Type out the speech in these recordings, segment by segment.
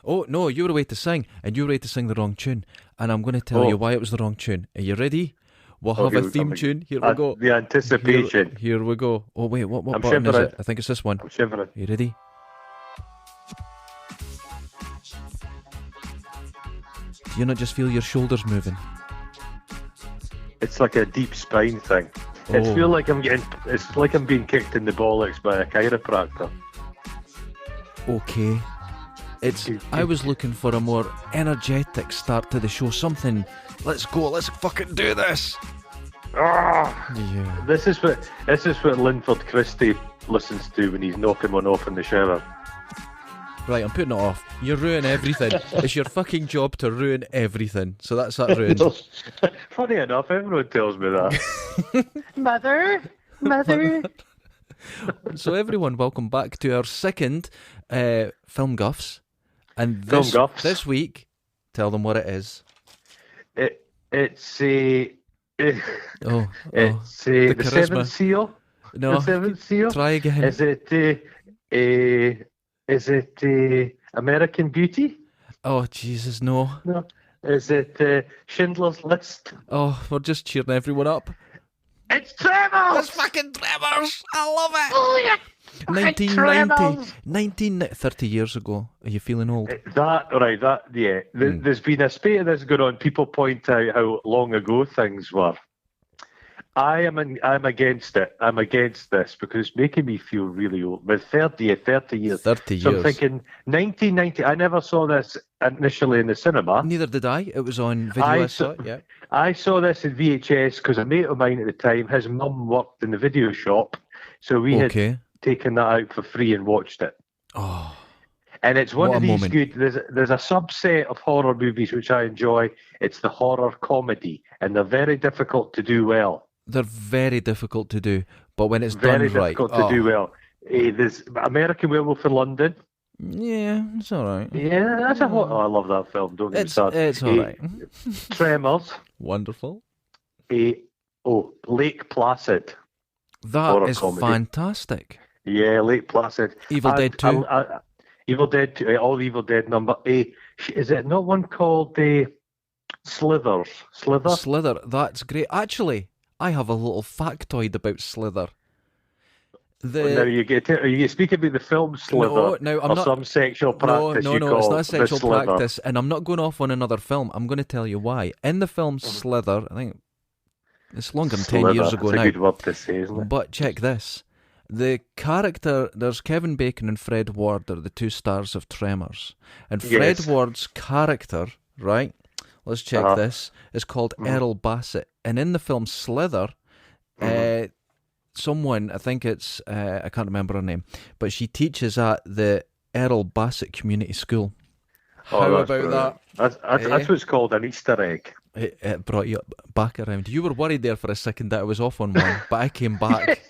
Oh, no, you were away to sing, and you were away to sing the wrong tune. And I'm going to tell you why it was the wrong tune. Are you ready? We'll have a theme tune. Here we go. The anticipation. Here we go. Oh, wait, what I'm button is shivering. it? I think it's this one. I'm shivering. Are you ready? Do you not just feel your shoulders moving? It's like a deep spine thing. It's Oh. feel like it's like I'm being kicked in the bollocks by a chiropractor. Okay. I was looking for a more energetic start to the show. Something, let's go, let's fucking do this. Yeah. This is what Linford Christie listens to when he's knocking one off in the shower. Right, I'm putting it off. You ruin everything. It's your fucking job to ruin everything. So that's that ruined. Funny enough, everyone tells me that. Mother. So everyone, welcome back to our second Film Guffs. And Film Guffs. this week, tell them what it is. It's the charisma. Seventh Seal. No, The Seventh Seal. try again. Is it American Beauty? Oh, Jesus, no. No. Is it Schindler's List? Oh, we're just cheering everyone up. It's Tremors! It's fucking Tremors! I love it! Oh, yeah. 1990, 30 years ago. Are you feeling old? There's been a spate of this going on. People point out how long ago things were. I'm against it. I'm against this because it's making me feel really old. But 30 years. 30 years. So I'm thinking 1990. I never saw this initially in the cinema. Neither did I. It was on video. I saw it, yeah. I saw this in VHS because a mate of mine at the time, his mum worked in the video shop. So we had taken that out for free and watched it. Oh. And it's one What of a these moment. good. There's a subset of horror movies which I enjoy. It's the horror comedy, and they're very difficult to do well. They're very difficult to do, but when it's Very done right, difficult to do well. There's American Werewolf in London. Yeah, it's all right. Yeah, that's a hot. Oh, I love that film. Don't get me started. It's all right. Tremors. Wonderful. Lake Placid. That Horror is comedy. fantastic. Yeah, Lake Placid. Evil Dead 2. Evil Dead 2. All Evil Dead number 8. Is it not one called Slither? Slither. That's great. Actually, I have a little factoid about Slither. Now are you speaking about the film Slither? No, I'm or not. some sexual practice? No, call it's not a the sexual Slither? practice, and I'm not going off on another film. I'm going to tell you why. In the film Slither, I think it's longer than 10 years ago That's now. a good word to say, isn't it? But check this. The character, there's Kevin Bacon and Fred Ward are the two stars of Tremors. And Fred Yes. Ward's character, right, let's check this, is called Errol Bassett. And in the film Slither, someone, I think it's, I can't remember her name, but she teaches at the Errol Bassett Community School. How that's about brilliant. That's what's called an Easter egg. It brought you back around. You were worried there for a second that I was off on one, but I came back.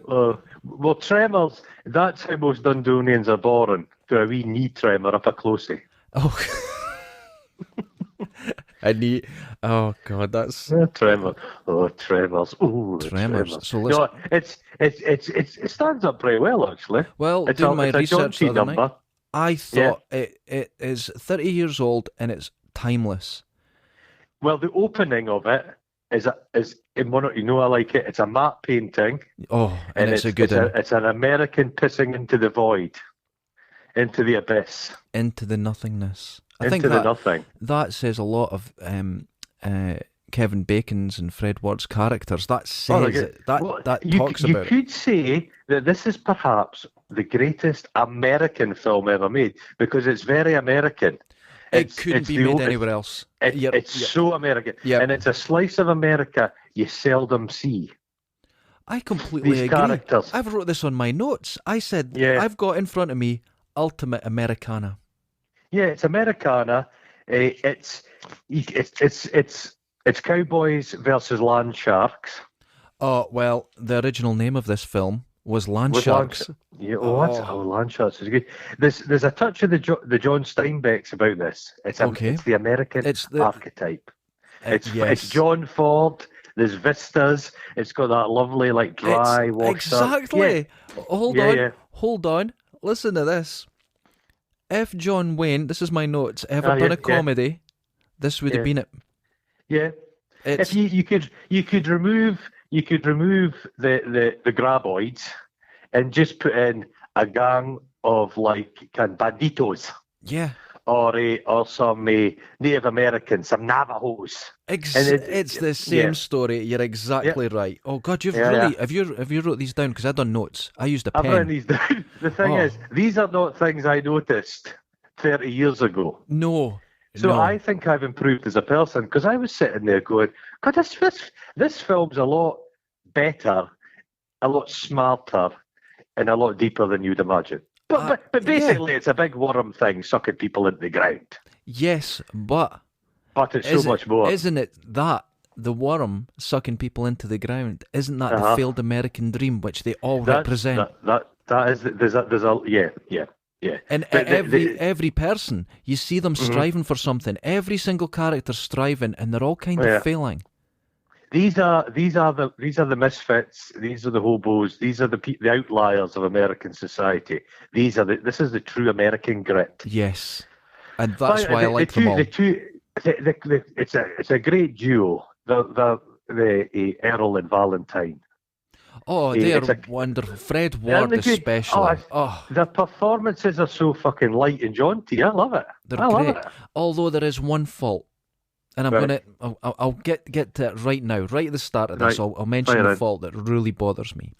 Well, Tremors, that's how most Dundonians are born, to a wee knee tremor up a closey. Oh, oh God, that's Tremor. Oh, Tremors. Ooh, Tremors. So let's. It stands up pretty well, actually. Well, It's doing my a research the jaunty other night, number. I thought it is 30 years old and it's timeless. Well, the opening of it is in one. I like it. It's a matte painting. Oh, and it's a good one. It's an American pissing into the void, into the abyss, Into the nothingness. I into think the nothing. that says a lot of Kevin Bacon's and Fred Ward's characters. That says it. That talks about You it. could say that this is perhaps the greatest American film ever made because it's very American. It couldn't be made anywhere else. It's so American. Yep. And it's a slice of America you seldom see. I completely These agree. characters. I've wrote this on my notes. I said, I've got in front of me Ultimate Americana. Yeah, it's Americana. It's cowboys versus land sharks. Oh, well, the original name of this film was Land Sharks. Land sharks is good. There's a touch of the John Steinbecks about this. It's the American archetype. It's John Ford. There's vistas. It's got that lovely dry water. Exactly. Yeah. Hold on. Listen to this. if John Wayne, this is my notes, ever done a comedy, this would have been it. Yeah. If you could remove the graboids and just put in a gang of banditos. Yeah. Or some Native Americans, some Navajos. It's the same story. You're exactly right. Oh God, have you wrote these down? Because I done notes. I used a pen. I've written these down. The thing is, these are not things I noticed 30 years ago. No. So I think I've improved as a person, because I was sitting there going, God, this film's a lot better, a lot smarter, and a lot deeper than you'd imagine. But basically, it's a big worm thing sucking people into the ground. Yes, but it's so much more. Isn't it that the worm sucking people into the ground? Isn't that the failed American dream, which they all represent? Yeah. And every person, you see them striving for something. Every single character striving, and they're all kind of failing. These are the misfits. These are the hobos. These are the outliers of American society. This is the true American grit. Yes, and that's why I like them all. It's a great duo. The Errol and Valentine. Oh, they are wonderful. Fred Ward especially. The performances are so fucking light and jaunty. I love it. They're great. Although there is one fault. And I'll get to it right now. Right at the start of this, I'll mention the fault that really bothers me.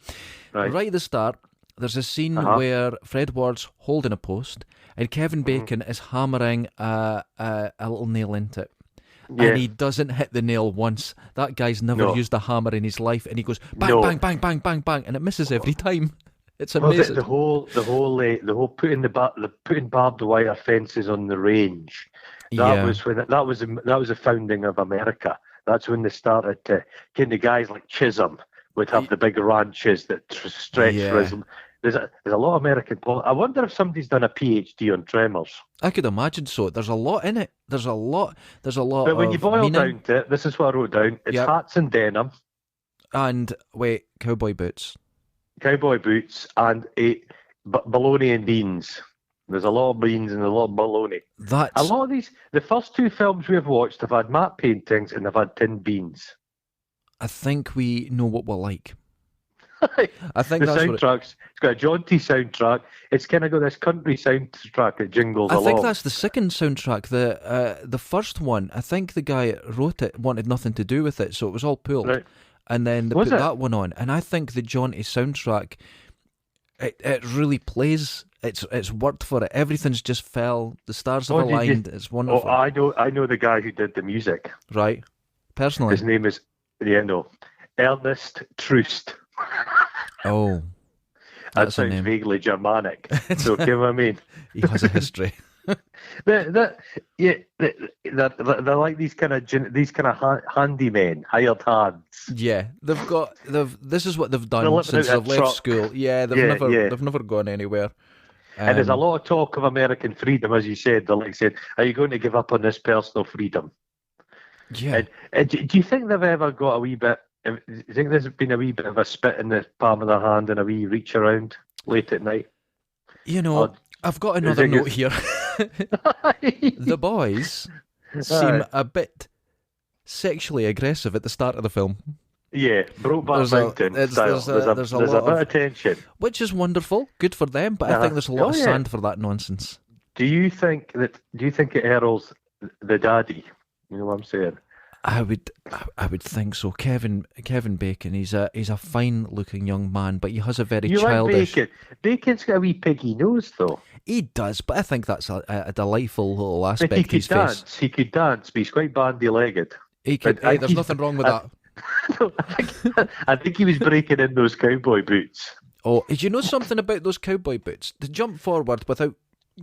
Right at the start, there's a scene where Fred Ward's holding a post and Kevin Bacon is hammering a little nail into it. Yeah. And he doesn't hit the nail once. That guy's never used a hammer in his life, and he goes bang, bang, bang, bang, bang, bang, and it misses every time. It's amazing. The whole putting barbed wire fences on the range. That was the founding of America. That's when they started to kind of guys like Chisholm would have the big ranches that stretch for. There's a lot of American. I wonder if somebody's done a PhD on Tremors. I could imagine so. There's a lot in it. There's a lot. But when you boil down to it, this is what I wrote down. It's hats and denim. And cowboy boots. Cowboy boots and bologna and beans. There's a lot of beans and a lot of bologna. A lot of these, the first two films we've watched have had matte paintings and they've had tinned beans. I think we know what we're like. I think the soundtracks. It's got a jaunty soundtrack. It's kind of got this country soundtrack that jingles along. I think that's the second soundtrack. The first one, I think the guy wrote it wanted nothing to do with it, so it was all pulled. Right. And then they put that one on. And I think the jaunty soundtrack, it really plays. It's worked for it. Everything's just fell. The stars have aligned. It's wonderful. Oh, I know the guy who did the music. Right. Personally. His name is Ernest Troost. Oh. That sounds vaguely Germanic. So, you know what I mean? He has a history. They're like these kind of handymen, hired hands. Yeah, this is what they've done since they've left school. Yeah, they've never gone anywhere. And there's a lot of talk of American freedom, as you said. They're like saying, "Are you going to give up on this personal freedom?" Yeah. And do you think they've ever got a wee bit? Do you think there's been a wee bit of a spit in the palm of their hand and a wee reach around late at night? You know, I've got another note here. The boys seem a bit sexually aggressive at the start of the film. Yeah, Brokeback Mountain. There's a bit of tension, which is wonderful, good for them. But I think there's a lot of sand for that nonsense. Do you think it Errol's the daddy? You know what I'm saying? I would think so. Kevin Bacon, he's a fine looking young man, but he has a very childish. Like Bacon? Bacon's got a wee piggy nose though. He does, but I think that's a delightful little aspect. He could dance. He could dance, but he's quite bandy-legged. He could. There's nothing wrong with that. I think he was breaking in those cowboy boots. Oh, did you know something about those cowboy boots? To jump forward without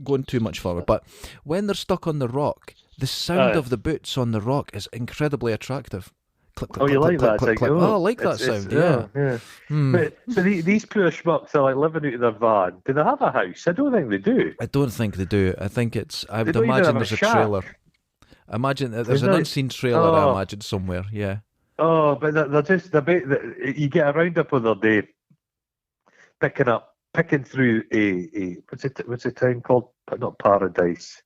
going too much forward, but when they're stuck on the rock, the sound of the boots on the rock is incredibly attractive. Click, click, you click, like that? Click, click. I like that sound. Yeah. But, so these poor schmucks are like living out of their van. Do they have a house? I don't think they do. I don't think they do. I think it's. I would imagine there's a trailer. Imagine there's an unseen trailer. I imagine somewhere. Yeah. Oh, but they're just you get a roundup of their day, picking up picking through a what's the town called? Not Paradise.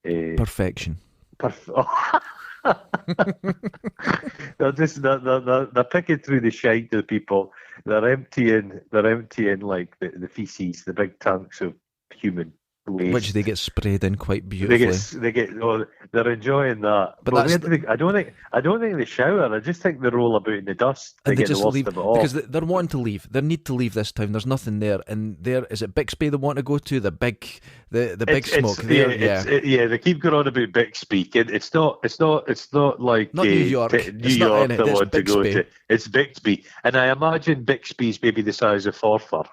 Perfection. They're picking through the shite of the people. They're emptying like the feces, the big tanks of human waste, which they get sprayed in quite beautifully. They're enjoying that. But I don't think they shower. I just think they roll about in the dust. They just leave because they're wanting to leave. They need to leave this town. There's nothing there, and there is it Bixby they want to go to, the big smoke. They keep going on about Bixby. It's not like not New York. New York they want to go to. It's Bixby, and I imagine Bixby's maybe the size of Forfar.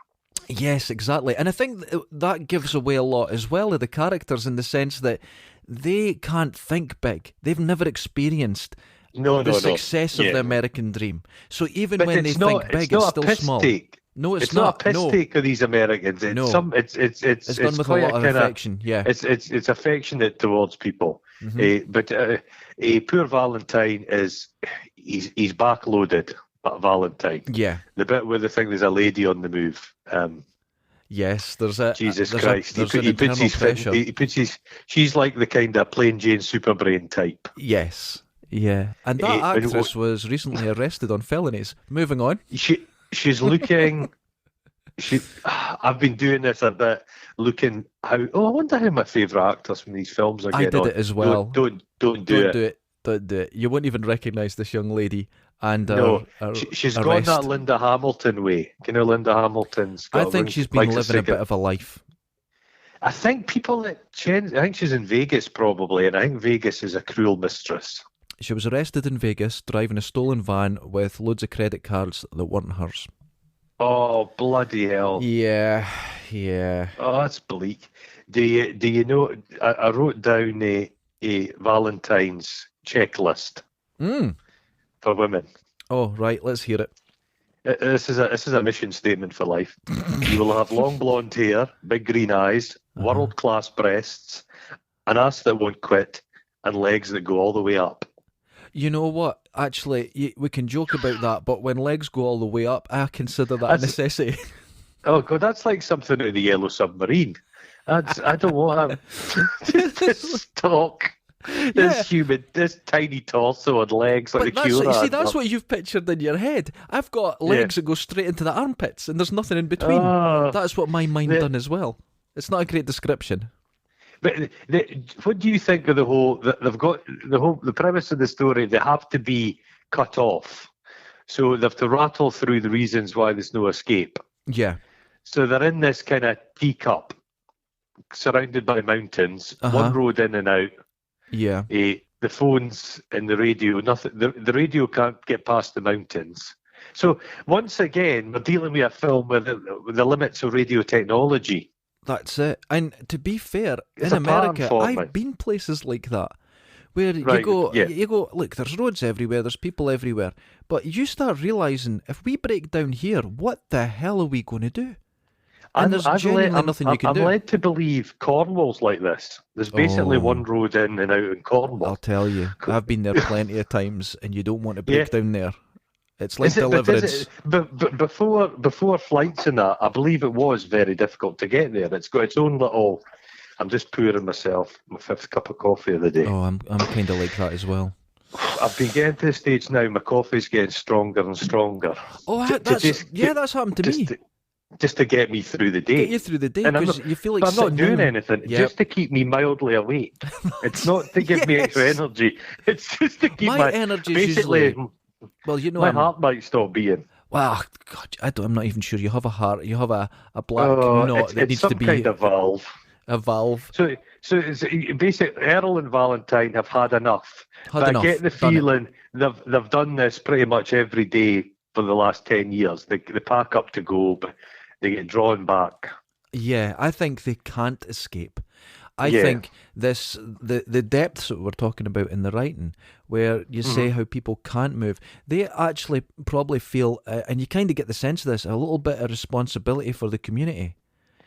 Yes, exactly. And I think that gives away a lot as well of the characters in the sense that they can't think big. They've never experienced the success of the American dream. So even when they think big, it's still small. No, it's not a piss take of these Americans. It's done with a lot of affection. Yeah, it's affectionate towards people. Mm-hmm. But poor Valentine he's backloaded. Valentine. Yeah. The bit where there's a lady on the move. Yes, there's a Jesus Christ. He puts his. She's like the kind of plain Jane Superbrain type. Yes. Yeah. And that actress was recently arrested on felonies. Moving on. She's looking. I've been doing this a bit, looking how. Oh, I wonder how my favourite actors from these films are getting on. I did it as well. Don't do it. Don't do it. You won't even recognise this young lady. And she's gone that Linda Hamilton way. You know, Linda Hamilton's got I think she's been living a bit of a life. I think I think she's in Vegas probably, and I think Vegas is a cruel mistress. She was arrested in Vegas driving a stolen van with loads of credit cards that weren't hers. Oh, bloody hell. Yeah. Oh, that's bleak. Do you know, I wrote down a Valentine's checklist. For women. Oh, right. Let's hear it. This is a mission statement for life. You will have long blonde hair, big green eyes, world-class breasts, an ass that won't quit, and legs that go all the way up. You know what? Actually, we can joke about that, but when legs go all the way up, I consider that a necessity. Oh, God, that's like something out of the Yellow Submarine. I don't want to stalk. This tiny torso and legs like the Cure. See, that's what you've pictured in your head. I've got legs that go straight into the armpits, and there's nothing in between. That's what my mind done as well. It's not a great description. But what do you think of the whole? They've got the premise of the story. They have to be cut off, so they have to rattle through the reasons why there's no escape. Yeah. So they're in this kind of teacup, surrounded by mountains, one road in and out. Yeah. The phones and the radio, nothing. The radio can't get past the mountains. So once again, we're dealing with a film with the limits of radio technology. That's it. And to be fair, in America, I've been places like that where you go, look, there's roads everywhere, there's people everywhere, but you start realising if we break down here, what the hell are we going to do? And there's genuinely nothing you can do. I'm led to believe Cornwall's like this. There's basically one road in and out in Cornwall. I'll tell you, I've been there plenty of times, and you don't want to break down there. It's like Deliverance. But before flights and that, I believe it was very difficult to get there. It's got its own little. I'm just pouring myself my 5th cup of coffee of the day. Oh, I'm kind of like that as well. I've been getting to the stage now. My coffee's getting stronger and stronger. Oh, that's happened to me. Just to get me through the day. Get you through the day, because you feel like I'm not doing anything. Just to keep me mildly awake. It's not to give me extra energy. It's just to keep my energy. Basically, well, you know, my heart might stop beating. Well, God, I'm not even sure. You have a heart. You have a black knot that needs to be kind of valve. A valve. So it's basically Earl and Valentine have had enough. I get the feeling they've done this pretty much every day for the last 10 years. They pack up to go, but they get drawn back. Yeah, I think they can't escape. I think the depths that we're talking about in the writing, where you say how people can't move, they actually probably feel, and you kind of get the sense of this, a little bit of responsibility for the community.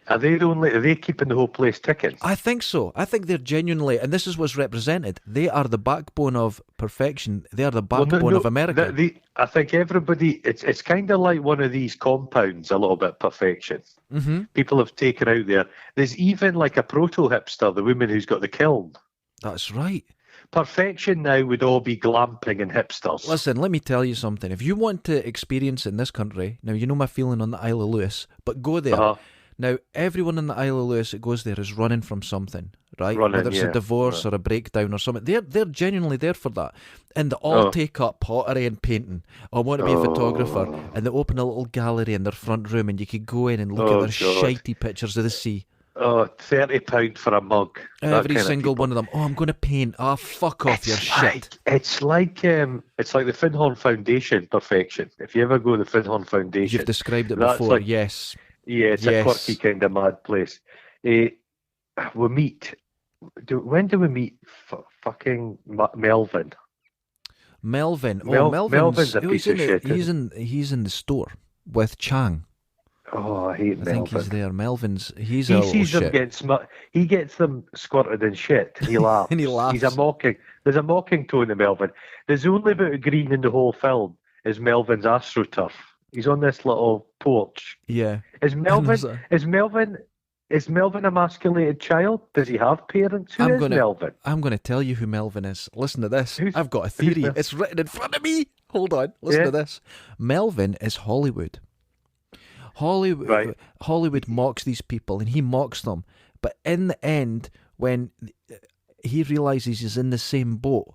Are they keeping the whole place ticking? I think so. I think they're genuinely, and this is what's represented. They are the backbone of perfection. They are the backbone of America. I think everybody. It's kind of like one of these compounds, a little bit perfection. Mm-hmm. People have taken out there. There's even like a proto hipster, the woman who's got the kiln. That's right. Perfection now would all be glamping and hipsters. Listen, let me tell you something. If you want to experience it in this country, now you know my feeling on the Isle of Lewis, but go there. Uh-huh. Now, everyone in the Isle of Lewis that goes there is running from something, right? Whether it's a divorce or a breakdown or something. They're genuinely there for that. And they all take up pottery and painting. I want to be a photographer. And they open a little gallery in their front room and you could go in and look at their shitey pictures of the sea. Oh, £30 for a mug. Every single one of them. Oh, I'm going to paint. Oh, fuck off your shit. It's like the Finhorn Foundation perfection. If you ever go to the Finhorn Foundation. You've described it before, yes. Yeah, it's a quirky kind of mad place. We meet. When do we meet? Fucking Melvin. Melvin. Melvin's a piece of shit. He's in the store with Chang. Oh, I hate Melvin. I think he's there. Melvin's. He sees them get he gets them squirted in shit. And he laughs. And he laughs. There's a mocking tone to Melvin. There's only about green in the whole film. Is Melvin's AstroTurf. He's on this little porch. Yeah. Is Melvin a emasculated child? Does he have parents? Who is Melvin? I'm going to tell you who Melvin is. Listen to this. I've got a theory. It's written in front of me. Hold on. Listen to this. Melvin is Hollywood. Hollywood mocks these people and he mocks them. But in the end, when he realises he's in the same boat,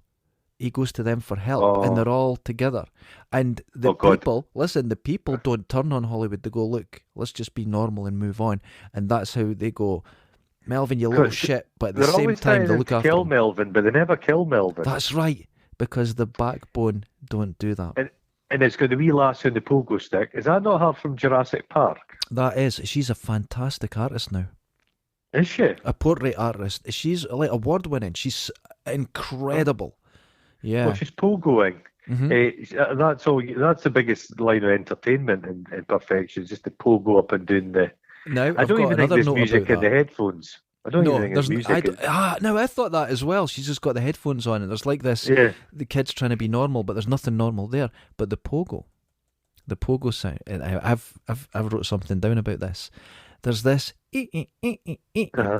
he goes to them for help and they're all together. And the people don't turn on Hollywood. They go, look, let's just be normal and move on. And that's how they go, Melvin, you little shit. But at the same time, they look after him. Kill Melvin, but they never kill Melvin. That's right, because the backbone don't do that. And it's got the wee lass in the pogo stick. Is that not her from Jurassic Park? That is. She's a fantastic artist now. Is she? A portrait artist. She's like award-winning. She's incredible. Yeah. Well, she's pogoing. Mm-hmm. That's the biggest line of entertainment in perfection. Just the pogo up and doing the. Now I don't even think there's music in the headphones. I don't even think there's music. No, I thought that as well. She's just got the headphones on, and there's like this. The kid's trying to be normal, but there's nothing normal there. But the pogo sound. I've wrote something down about this. There's this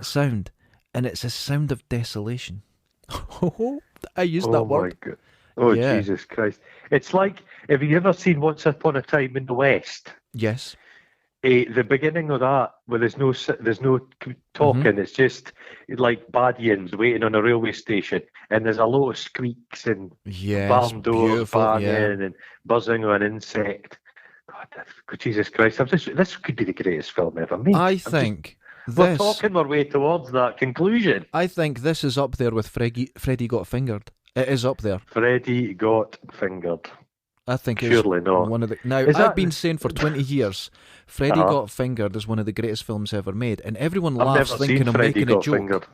sound, and it's a sound of desolation. I used that word. My God. Oh, yeah. Jesus Christ. It's like, have you ever seen Once Upon a Time in the West? Yes. The beginning of that, where there's no talking, mm-hmm. It's just like Badians waiting on a railway station, and there's a lot of squeaks and barn doors banging and buzzing of an insect. God, Jesus Christ. This could be the greatest film ever made. We're talking our way towards that conclusion. I think this is up there with Freddy Got Fingered. It is up there. Freddy Got Fingered. I think surely it's not. One of the. Now I've been saying for 20 years, Freddy Got Fingered is one of the greatest films ever made, and everyone laughs thinking I'm making a joke. Fingered.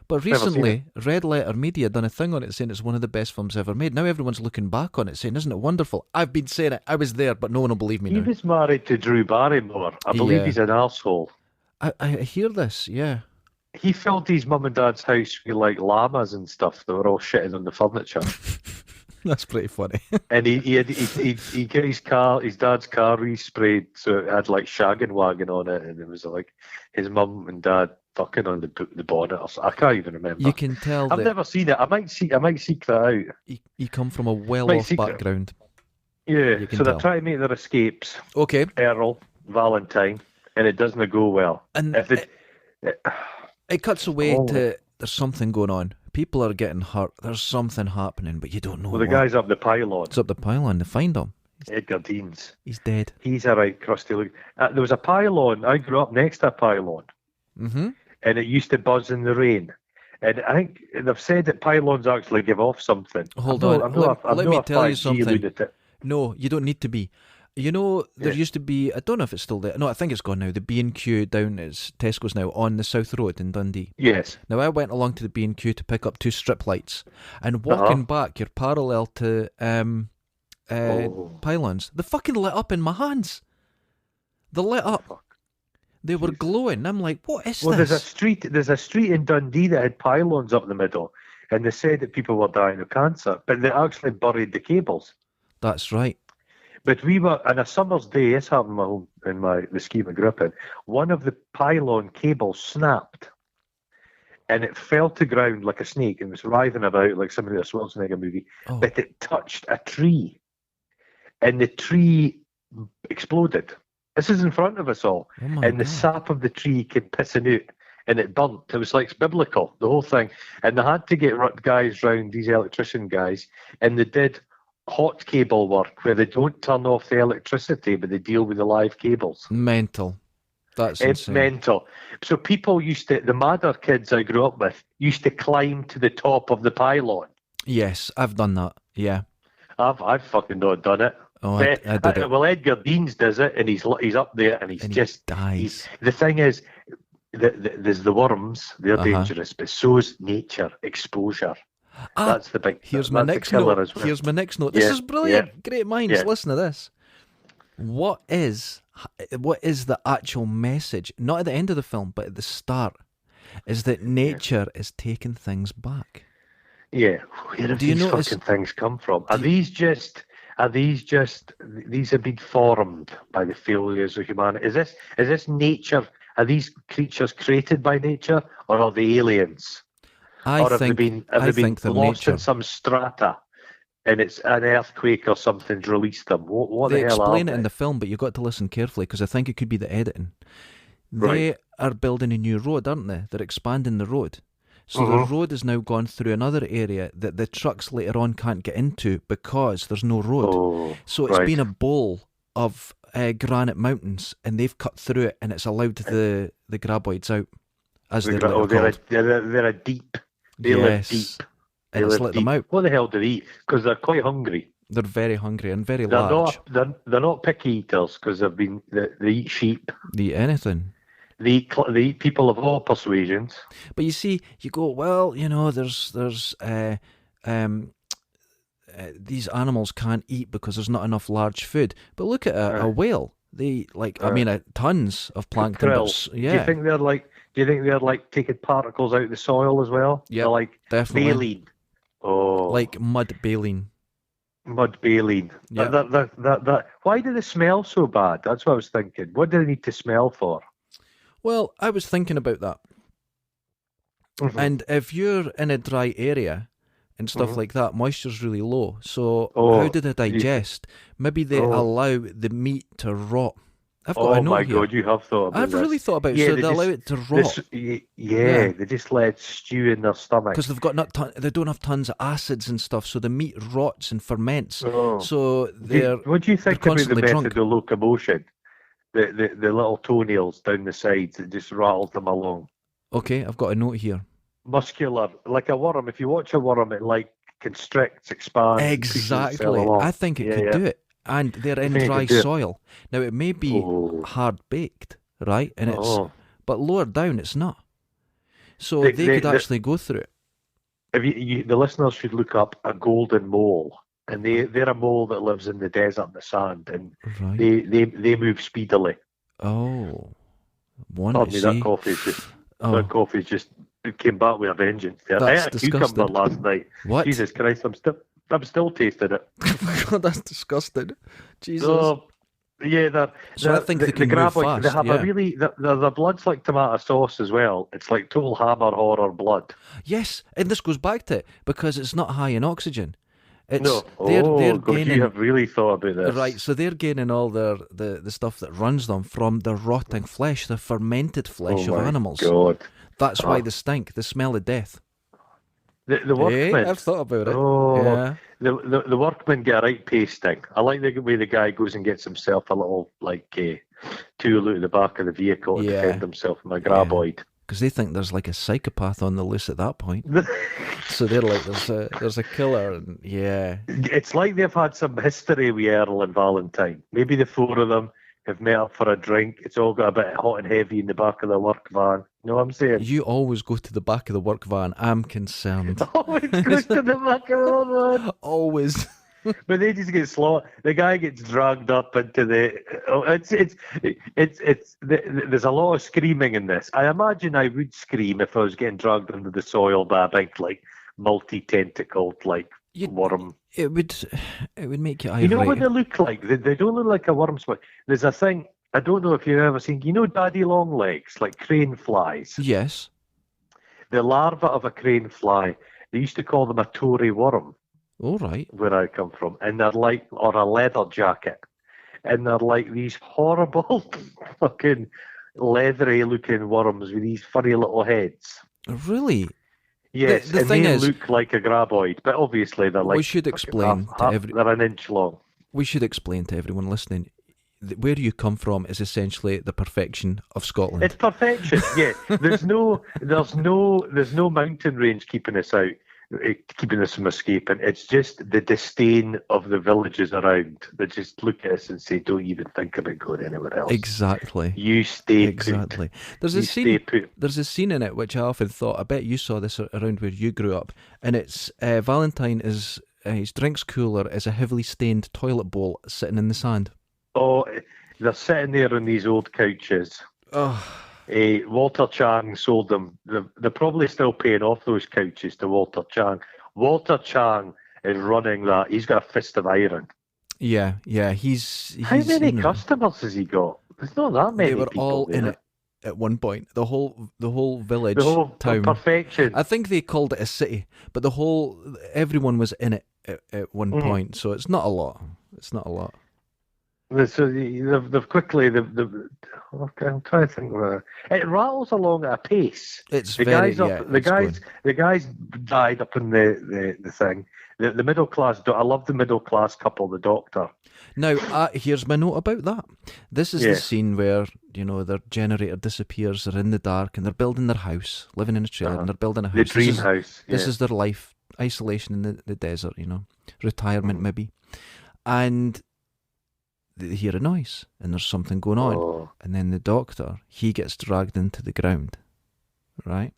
But recently, Red Letter Media done a thing on it saying it's one of the best films ever made. Now everyone's looking back on it saying, isn't it wonderful? I've been saying it. I was there, but no one will believe me now. He was married to Drew Barrymore. I believe he's an arsehole. I hear this, yeah. He filled his mum and dad's house with like llamas and stuff that were all shitting on the furniture. That's pretty funny. And he got his dad's car resprayed, so it had like shaggin' wagon on it, and it was like his mum and dad fucking on the bonnet. I can't even remember. You can tell. I've never seen it. I might seek that out. You come from a well-off background. Yeah. So they're trying to make their escapes. Okay. Earl, Valentine, and it doesn't go well. And it cuts away to there's something going on. People are getting hurt. There's something happening, but you don't know. Well, the guy's up the pylon. It's up the pylon. They find him. Edgar Deans. He's dead. He's a right crusty look. There was a pylon. I grew up next to a pylon. Mm-hmm. And it used to buzz in the rain. And I think they've said that pylons actually give off something. Hold on. Let me tell you something. Lunatic. No, you don't need to be. You know, there used to be, I don't know if it's still there. No, I think it's gone now. The B&Q down at Tesco's now on the South Road in Dundee. Yes. Now, I went along to the B&Q to pick up 2 strip lights. And walking back, you're parallel to pylons. They fucking lit up in my hands. They lit up. They were glowing. I'm like, what is this? There's a street in Dundee that had pylons up the middle, and they said that people were dying of cancer, but they actually buried the cables. That's right. But we were on a summer's day. This happened in the scheme I grew up in. One of the pylon cables snapped, and it fell to ground like a snake and was writhing about like somebody in a Schwarzenegger movie. Oh. But it touched a tree, and the tree exploded. This is in front of us all, and the sap of the tree came pissing out, and it burnt. It was like biblical, the whole thing. And they had to get guys round, these electrician guys, and they did hot cable work where they don't turn off the electricity, but they deal with the live cables. Mental. That's insane. Mental. So people the madder kids I grew up with used to climb to the top of the pylon. Yes, I've done that. Yeah. I've fucking not done it. Oh, I did it. Well, Edgar Deans does it, and he's up there, and he just dies. The thing is, there's the worms. They're dangerous, but so's nature exposure. That's the big. Here's my next note. Well. Here's my next note. This is brilliant. Yeah. Great minds. Yeah. Listen to this. What is the actual message? Not at the end of the film, but at the start, is that nature is taking things back. Yeah. Where have these fucking things come from? These have been formed by the failures of humanity? Is this nature? Are these creatures created by nature, or are they aliens? Have they been lost in some strata, and it's an earthquake or something's released them? What they the hell explain it in the film, but you've got to listen carefully because I think it could be the editing. They are building a new road, aren't they? They're expanding the road. So the road has now gone through another area that the trucks later on can't get into because there's no road. So it's been a bowl of granite mountains, and they've cut through it, and it's allowed the graboids out, as they're called. They're a deep. They live deep. And it's let them out. What the hell do they eat? Because they're quite hungry. They're very hungry and very large. They're not picky eaters because they eat sheep. They eat anything. They eat people of all persuasions. But you see, you go, well, there's these animals can't eat because there's not enough large food. But look at a whale. They tons of plankton. Yeah. Do you think they're like taking particles out of the soil as well? Yeah, like definitely. Baleen. Oh, like mud baleen. Mud baleen. Yeah. That. Why do they smell so bad? That's what I was thinking. What do they need to smell for? Well, I was thinking about that. And if you're in a dry area and stuff like that, moisture's really low. So how do they digest? Maybe they allow the meat to rot. I've got a note my here. God, you have thought about I've really thought about it. So they allow it to rot. They just let it stew in their stomach. Because they don't have tons of acids and stuff, so the meat rots and ferments. So what do you think about the method drunk. of locomotion? The little toenails down the sides that just rattles them along. Okay, I've got a note here. Muscular, like a worm. If you watch a worm, it constricts, expands. Exactly. I think it could do it. And they're in dry soil. Now, it may be hard-baked, right? And but lower down, it's not. So they could actually go through it. The listeners should look up a golden mole. And they're a mole that lives in the desert and the sand. And they move speedily. Oh. That coffee's just came back with a vengeance. I had a cucumber last night. What? Jesus Christ, I'm still tasting it. God, that's disgusting. Jesus. I think they can move fast. They have their blood's like tomato sauce as well. It's like total Hammer horror blood. Yes, and this goes back to it because it's not high in oxygen. They're gaining, you have really thought about this. Right, so they're gaining all the stuff that runs them from the rotting flesh, the fermented flesh of animals. God. That's why they stink. The smell of death. The workmen. I've thought about it. Yeah. The workmen get a right pasting. I like the way the guy goes and gets himself a little tool out of the back of the vehicle to defend himself from a graboid. Because they think there's like a psychopath on the loose at that point. So they're like, there's a killer, and it's like they've had some history with Earl and Valentine. Maybe the four of them have met up for a drink. It's all got a bit hot and heavy in the back of the work van. You know what I'm saying? You always go to the back of the work van. I'm concerned. Always goes to the back of the van. Always. But they just get slaughtered. The guy gets dragged up into the. Oh, there's a lot of screaming in this. I imagine I would scream if I was getting dragged under the soil by a big, like, multi-tentacled, like, worm. It would make you irate. You know what they look like? They don't look like a worm. There's a thing. I don't know if you've ever seen. You know, daddy long legs, like crane flies. Yes. The larva of a crane fly. They used to call them a Tory worm. All right. Where I come from, and they're like, or a leather jacket, and they're like these horrible, fucking leathery-looking worms with these funny little heads. Really? Yes, the thing they is, look like a graboid, but obviously they're like. We should explain they're an inch long. We should explain to everyone listening. Where you come from is essentially the perfection of Scotland. It's perfection, yeah. There's no mountain range keeping us out, keeping us from escaping. It's just the disdain of the villages around that just look at us and say, "Don't even think about going anywhere else." Exactly. You stay exactly. Put. There's a scene. There's a scene in it which I often thought. I bet you saw this around where you grew up, and it's Valentine is his drinks cooler is a heavily stained toilet bowl sitting in the sand. Oh, they're sitting there on these old couches. Oh. Walter Chang sold them. They're probably still paying off those couches to Walter Chang. Walter Chang is running that. He's got a fist of iron. Yeah. He's How many customers has he got? There's not that many. They were people all there. in it at one point. The whole village, the whole town. Perfection. I think they called it a city, but everyone was in it at one point. So it's not a lot. So they've quickly. Okay, I'm trying to think of it. Rattles along at a pace. It's the very. Guys up, the guys died up in the thing. The middle class. I love the middle class couple. The doctor. Now, here's my note about that. This is the scene where their generator disappears. They're in the dark and they're building their house, living in a trailer, and they're building a house. The dream house. This is their life. Isolation in the desert. Retirement maybe, and they hear a noise and there's something going on, and then the doctor, he gets dragged into the ground, right?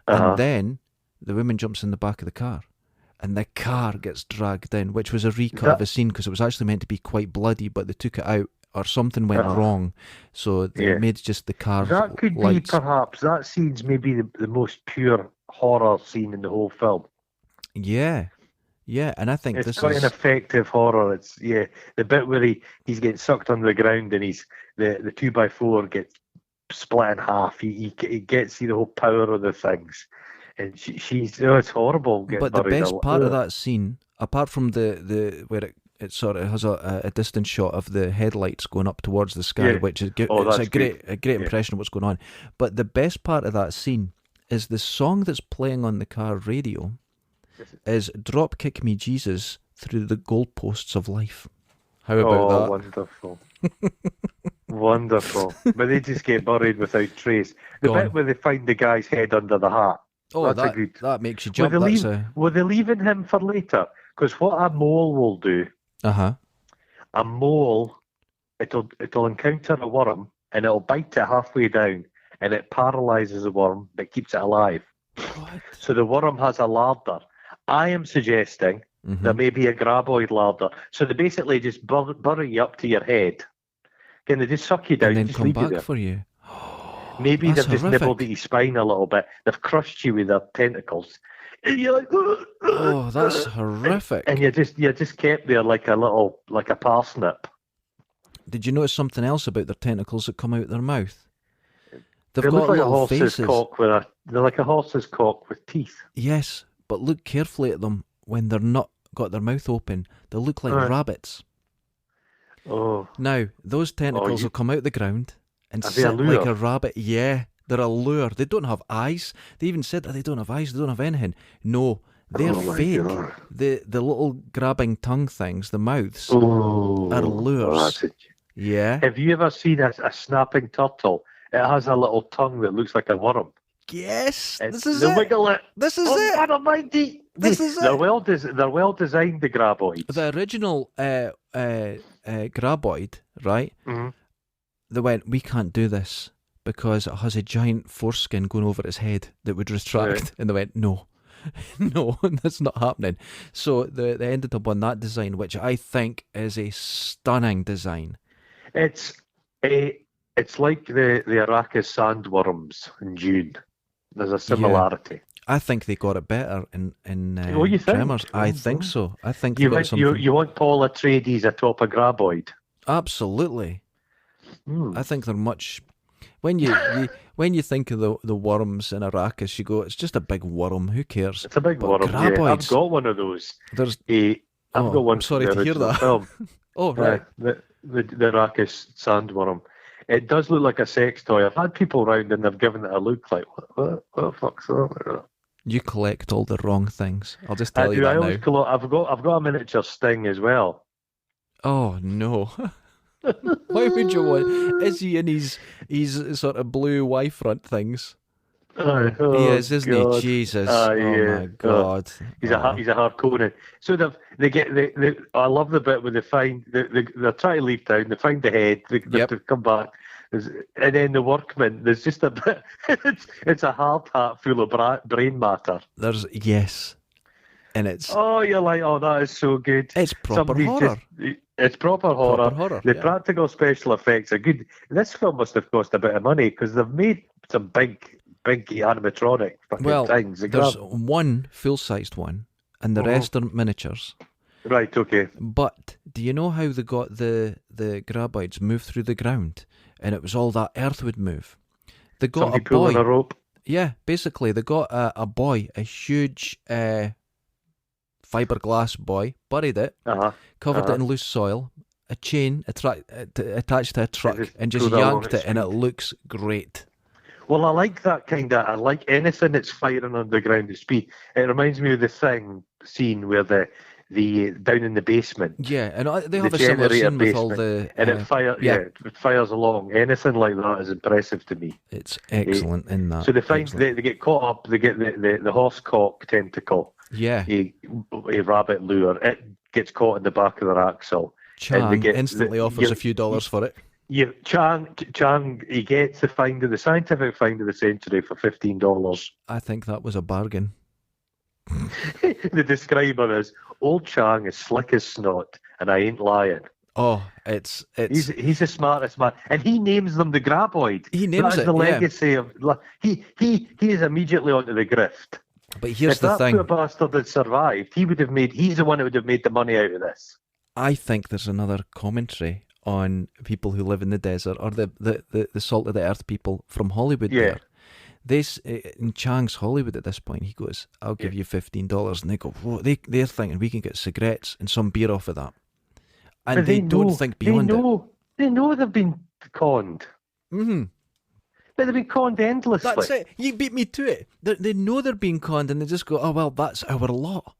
And then the woman jumps in the back of the car and the car gets dragged in, which was a recut of a scene because it was actually meant to be quite bloody, but they took it out or something went wrong, so they made just the car that could lights. Be perhaps that scene's maybe the most pure horror scene in the whole film. Yeah, and I think it's quite an effective horror. It's the bit where he's getting sucked under the ground and the 2x4 gets split in half. He gets the whole power of the things, and she's it's horrible. But the best part of that scene, apart from the where it sort of has a distant shot of the headlights going up towards the sky, which is it's a great impression of what's going on. But the best part of that scene is the song that's playing on the car radio. Is Drop Kick Me Jesus Through the Goalposts of Life. How about that? Wonderful. Wonderful. But they just get buried without trace. The bit where they find the guy's head under the hat. Oh, that makes you jump. Were they leaving him for later? Because what a mole will do, a mole, it'll encounter a worm and it'll bite it halfway down and it paralyzes the worm but keeps it alive. What? So the worm has a larder. I am suggesting there may be a graboid larder. So they basically just bury you up to your head. Can they just suck you down and then come back you for you? Maybe they've just nibbled at your spine a little bit. They've crushed you with their tentacles. And you're like, oh, that's horrific. And you're just kept there like a parsnip. Did you notice something else about their tentacles that come out their mouth? They look like a horse's cock they're like a horse's cock with teeth. Yes. But look carefully at them when they're not got their mouth open. They look like rabbits. Oh. Now, those tentacles will come out the ground and sit like a rabbit. Yeah, they're a lure. They don't have eyes. They even said that they don't have eyes. They don't have anything. No, they're fake. God. The little grabbing tongue things, the mouths, are lures. Yeah. Have you ever seen a snapping turtle? It has a little tongue that looks like a worm. Yes, this is it. Wiggle it. This is it. This is it. They're well designed, the graboids. The original graboid, right? Mm-hmm. They went, we can't do this because it has a giant foreskin going over its head that would retract. Right. And they went, no. No, that's not happening. So they ended up on that design, which I think is a stunning design. It's like the Arrakis sandworms in Dune. There's a similarity. Yeah. I think they got it better in what do you think? Tremors. I think so. I think you want Paul Atreides atop a graboid. Absolutely. I think they're much. When you think of the worms in Arrakis, you go, it's just a big worm. Who cares? It's a big worm. Graboids, yeah. I've got one of those. I've got one. I'm sorry to hear that. Film. Oh right. The Arrakis sandworm. It does look like a sex toy. I've had people round and they've given it a look like, what the fuck's that? You collect all the wrong things. I'll just tell you that now. I've got a miniature Sting as well. Oh no. Why would you want? Is he in his sort of blue Y-front things? He is, isn't God. he? Jesus! Yeah. My God! He's a hard Conan. So I love the bit where they find they're trying to leave town. They find the head. They come back, and then the workman. There's just a bit. It's a hard hat full of brain matter. And it's. Oh, you're like, that is so good. It's proper horror. It's proper horror. The practical special effects are good. This film must have cost a bit of money because they've made some big animatronic things. There's one full-sized one, and the rest are miniatures. Right, okay. But do you know how they got the graboids move through the ground? And it was all that earth would move. They got somebody pulling a rope. Yeah, basically, they got a boy, a huge fiberglass boy, buried it, covered it in loose soil, a chain attached to a truck, and just yanked it, and it looks great. Well, I like that kind of. I like anything that's firing underground at speed. It reminds me of the Thing scene where the down in the basement. Yeah, and they have a similar scene with all the and it fires along. Anything like that is impressive to me. It's excellent in that. So they get caught up. They get the horse cock tentacle. Yeah, a rabbit lure. It gets caught in the back of their axle. Chang instantly offers a few dollars for it. Chang, he gets the scientific find of the century for $15. I think that was a bargain. They describe him as old Chang is slick as snot, and I ain't lying. Oh, it's he's the smartest man, and he names them the graboid. He names the legacy of he is immediately onto the grift. But here's the thing: if that poor bastard had survived, he's the one who would have made the money out of this. I think there's another commentary on people who live in the desert, or the salt of the earth people from Hollywood. Yeah. This in Chang's Hollywood at this point, he goes, "I'll give you $15," and they go, "Whoa!" They're thinking we can get cigarettes and some beer off of that, and they don't think beyond it. They know they've been conned. Mm-hmm. But they've been conned endlessly. That's it. You beat me to it. They know they're being conned, and they just go, "Oh well, that's our law."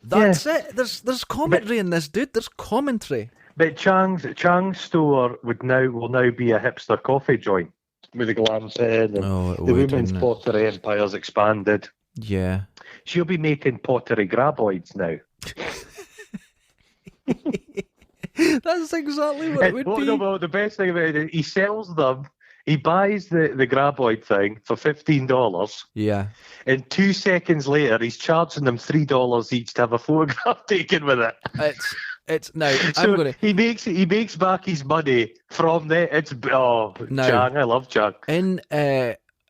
That's it. There's commentary in this, dude. There's commentary. But Chang's store will now be a hipster coffee joint with a glam head, and the women's pottery empire's expanded. Yeah. She'll be making pottery graboids now. That's exactly what it would be. No, the best thing about it, he sells them. He buys the graboid thing for $15. Yeah. And 2 seconds later, he's charging them $3 each to have a photograph taken with it. It's now. So he makes back his money from there. Chang, I love Chang. In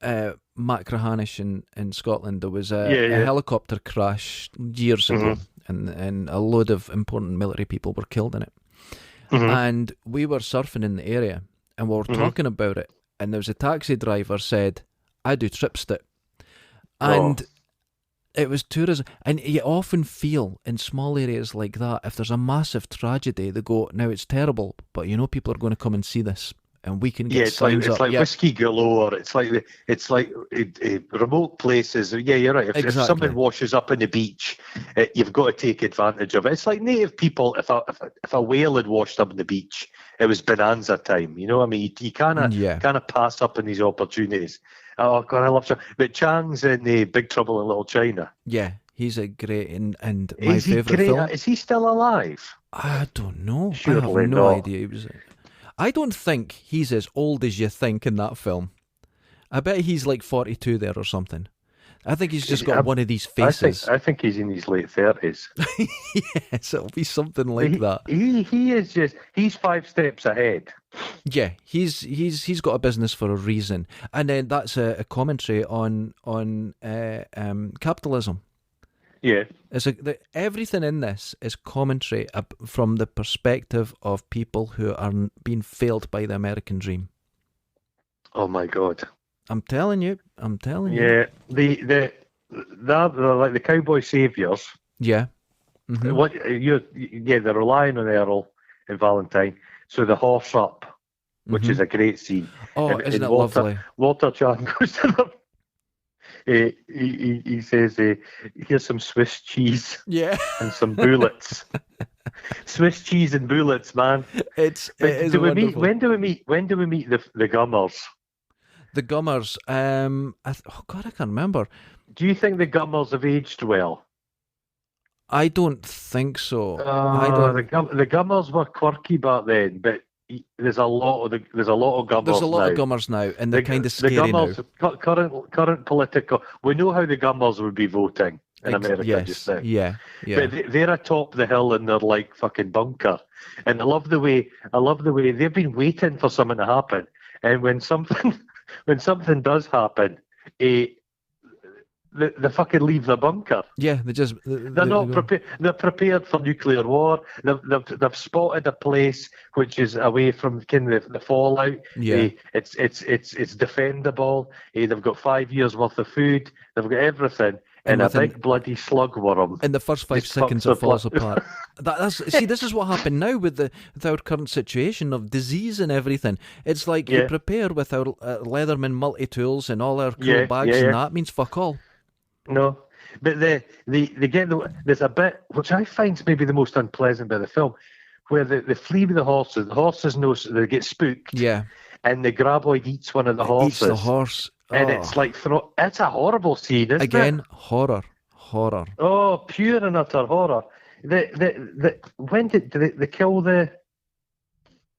Machrihanish in Scotland, there was a helicopter crash years ago, and a load of important military people were killed in it. Mm-hmm. And we were surfing in the area, and we were talking about it. And there was a taxi driver said, "I do Tripstit," and it was tourism. And you often feel in small areas like that, if there's a massive tragedy, they go, "Now it's terrible, but people are going to come and see this, and we can get signs up." It's like whiskey galore. It's like remote places. Yeah, you're right. If someone washes up on the beach, you've got to take advantage of it. It's like native people. If a whale had washed up on the beach, it was bonanza time. You know what I mean? You kind of pass up on these opportunities. Oh God, I love Chang. But Chang's in the Big Trouble in Little China. Yeah, he's a great and my favourite film. Is he still alive? I don't know. Surely I have no idea. I don't think he's as old as you think in that film. I bet he's like 42 there or something. I think he's just got one of these faces. I think he's in his late 30s. Yes, it'll be something like that. He is he's 5 steps ahead. Yeah, he's got a business for a reason, and then that's a commentary on capitalism. Yeah, everything in this is commentary from the perspective of people who are being failed by the American dream. Oh my God! I'm telling you. Yeah, they're like the cowboy saviors. Yeah. Mm-hmm. They're relying on Earl and Valentine. So the horse up, which mm-hmm. is a great scene. Oh, isn't it lovely? Walter Chan goes to them. He says, "Here's some Swiss cheese, and some bullets. Swiss cheese and bullets, man." It is wonderful. When do we meet the Gummers? The Gummers. Oh God, I can't remember. Do you think the Gummers have aged well? I don't think so. The Gummers were quirky back then, but there's a lot of Gummers. There's a lot of Gummers now, and they're kind of scary Gummers, now. Current political. We know how the Gummers would be voting in America just now. Yeah. But they're atop the hill in their like fucking bunker, and I love the way they've been waiting for something to happen, and when something does happen, they fucking leave the bunker. Yeah, they're not prepared. They're prepared for nuclear war. They've spotted a place which is away from kind of the fallout. Yeah, it's defendable. They've got 5 years worth of food. They've got everything. And a big bloody slugworm. In the first 5 seconds, it falls apart. This is what happened now with our current situation of disease and everything. It's like you prepare with our Leatherman multi-tools and all our cool bags, and that means fuck all. No, but there's a bit which I find maybe the most unpleasant bit of the film, where they flee with the horses. The horses know they get spooked. Yeah, and the graboid eats one of the horses. Eats the horse, and it's like it's a horrible scene. Isn't Again, it? horror. Oh, pure and utter horror. When did they kill the?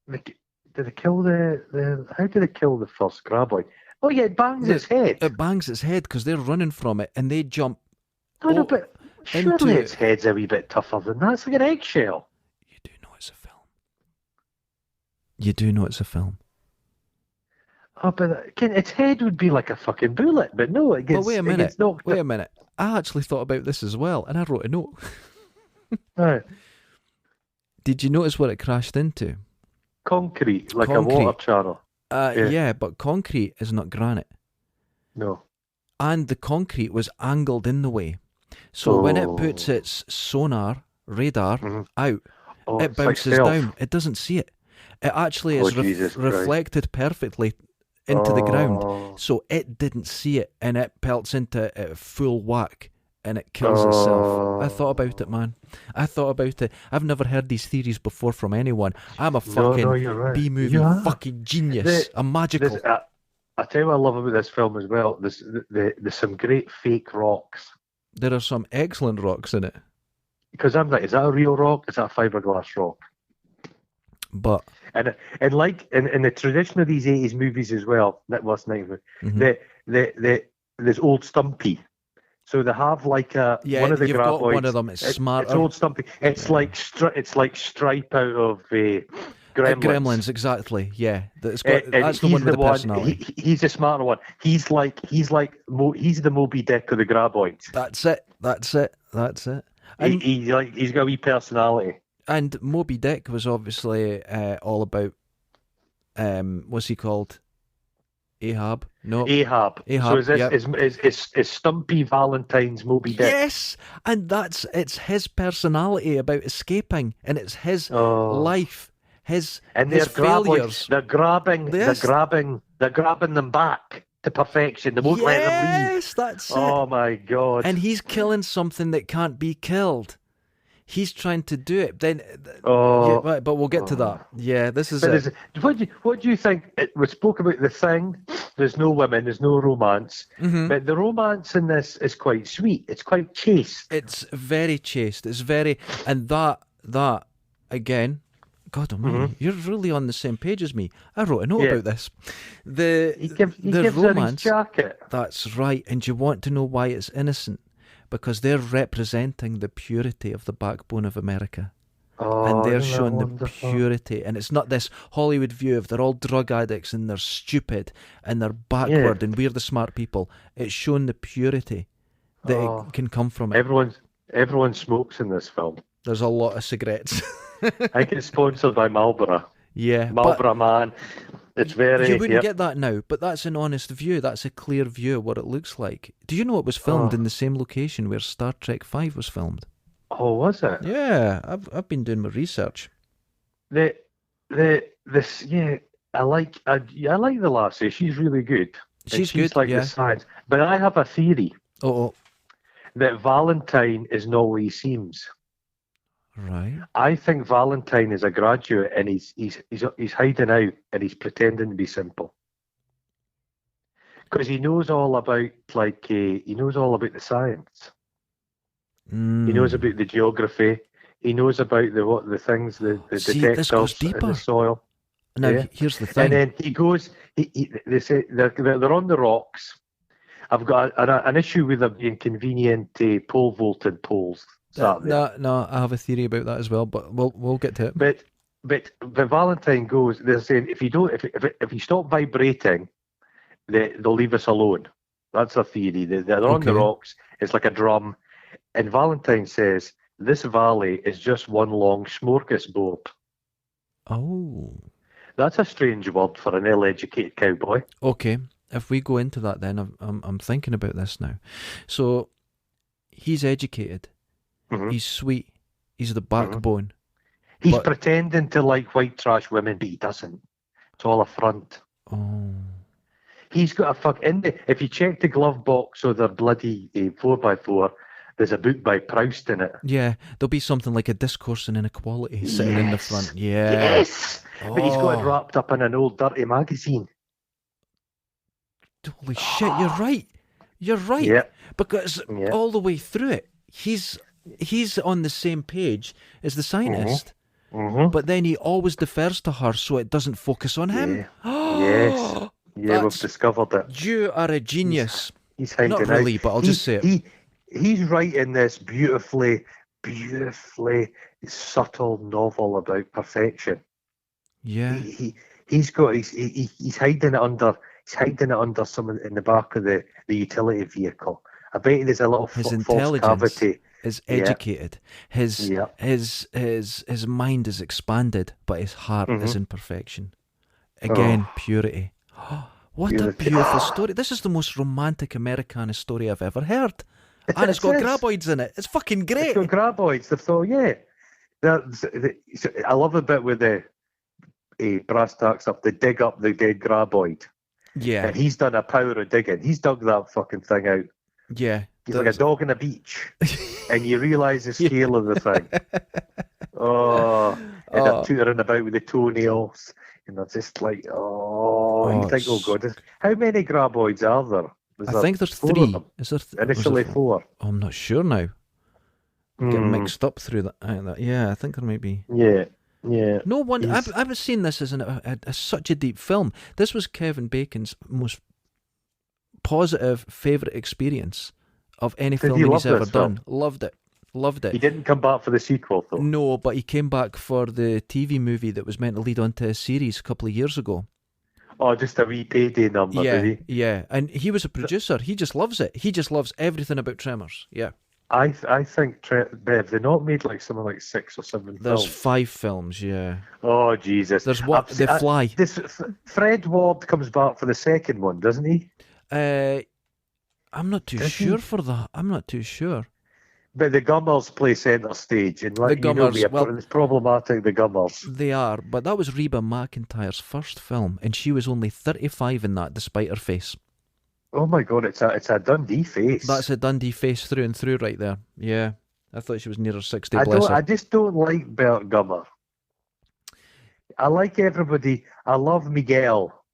Did they kill the? How did they kill the first graboid? Oh yeah, it bangs its head. It bangs its head because they're running from it and they jump. No, but surely its head's a wee bit tougher than that. It's like an eggshell. You do know it's a film. Oh, but again, its head would be like a fucking bullet, but no, it gets. Wait a minute. I actually thought about this as well, and I wrote a note. Right. Did you notice what it crashed into? Concrete, like a water channel. Yeah, but concrete is not granite. No. And the concrete was angled in the way. So when it puts its radar out, it bounces down. It doesn't see it. It actually is reflected perfectly into the ground. So it didn't see it, and it pelts into a full whack, and it kills itself. I thought about it, man. I thought about it. I've never heard these theories before from anyone. I'm a fucking B-movie fucking genius. I'm magical. I tell you what I love about this film as well. There's some great fake rocks. There are some excellent rocks in it. Because I'm like, is that a real rock? Is that a fiberglass rock? But and like in the tradition of these 80s movies as well, that was nice. There's Old Stumpy. So they have like one of the you've got one of them. It's smart. It's Old Stumpy. It's like Stripe out of Gremlins. Gremlins, exactly. Yeah, that's the one with the personality. He's the smarter one. He's the Moby Dick of the graboids. That's it. And he's got a wee personality. And Moby Dick was obviously all about what's he called? Ahab. No. Ahab. So is Stumpy Valentine's Moby Dick? Yes, and it's his personality about escaping, and it's his life, his failures. They're grabbing them back to perfection. They won't let them leave. Yes, that's it. Oh my God! And he's killing something that can't be killed. He's trying to do it. Then, but we'll get to that. Yeah, this is it. What do you think? We spoke about The Thing. There's no women. There's no romance. Mm-hmm. But the romance in this is quite sweet. It's quite chaste. It's very chaste. It's very, and that again, God almighty, you're really on the same page as me. I wrote a note about this. He gives romance, her his jacket. That's right. And you want to know why it's innocent? Because they're representing the purity of the backbone of America. And they're showing the purity. And it's not this Hollywood view of they're all drug addicts and they're stupid and they're backward and we're the smart people. It's showing the purity that it can come from it. Everyone smokes in this film. There's a lot of cigarettes. I get sponsored by Marlboro. Yeah. Marlboro Man. It's very... You wouldn't get that now, but that's an honest view. That's a clear view of what it looks like. Do you know it was filmed in the same location where Star Trek V was filmed? Oh, was it? Yeah, I've been doing my research. I like the lassie. She's really good. She's good, like the science. But I have a theory. That Valentine is not what he seems. Right. I think Valentine is a graduate and he's hiding out and he's pretending to be simple. Because he knows all about the science. He knows about the geography. He knows about the things, the detectors in the soil. Now, here's the thing. And then he goes. They say they're on the rocks. I've got an issue with them being convenient pole vaulted poles. No, I have a theory about that as well, but we'll get to it. But Valentine goes. They're saying if you stop vibrating, they'll leave us alone. That's a theory. They're on the rocks. It's like a drum. And Valentine says, this valley is just one long smorgasbord. Oh. That's a strange word for an ill-educated cowboy. Okay. If we go into that then, I'm thinking about this now. So, he's educated. Mm-hmm. He's sweet. He's the backbone. He's pretending to like white trash women, but he doesn't. It's all a front. Oh. He's got if you check the glove box of their bloody 4x4, there's a book by Proust in it. Yeah, there'll be something like a discourse on inequality sitting in the front. Yeah. Yes! Oh. But he's got it wrapped up in an old dirty magazine. Holy shit, you're right. You're right. Yeah. Because all the way through it, he's on the same page as the scientist. Mm-hmm. But then he always defers to her so it doesn't focus on him. Yeah. Yes. Yeah, we've discovered it. You are a genius. He's hiding Not really, out. But I'll just say it. He's writing this beautifully subtle novel about perfection. Yeah. He's hiding it under. He's hiding it under someone in the back of the utility vehicle. I bet there's a little his false cavity. Is educated. Yeah. His mind is expanded, but his heart is in perfection. Again, purity. What a beautiful story. This is the most romantic Americana story I've ever heard. And it's got graboids in it. It's fucking great. It's got graboids. I love the bit with the brass tacks up. They dig up the dead graboid. Yeah. And he's done a power of digging. He's dug that fucking thing out. Yeah. He's like a dog on a beach. And you realise the scale of the thing. And they're tutoring about with the toenails. And they're just like, and you think, oh God, how many graboids are there? I think there's 3. Is there initially 4? Oh, I'm not sure now. I'm getting mixed up through that. Yeah, I think there might be. Yeah. No wonder. I've seen this as such a deep film. This was Kevin Bacon's most positive favourite experience of any film he's ever done. Loved it. He didn't come back for the sequel, though. No, but he came back for the TV movie that was meant to lead on to a series a couple of years ago. Oh, just a wee payday number, did he? Yeah, and he was a producer. He just loves it. He just loves everything about Tremors. Yeah. I think Bev, they not made like something like 6 or 7 films. There's 5 films, yeah. Oh Jesus! There's what The Fly. Fred Ward comes back for the second one, doesn't he? I'm not too sure for that. I'm not too sure. But the Gummers play centre stage, and it's problematic. The Gummers. They are, but that was Reba McEntire's first film, and she was only 35 in that, despite her face. Oh my God, it's a Dundee face. That's a Dundee face through and through, right there. Yeah, I thought she was near her 60. I just don't like Bert Gummer. I like everybody. I love Miguel.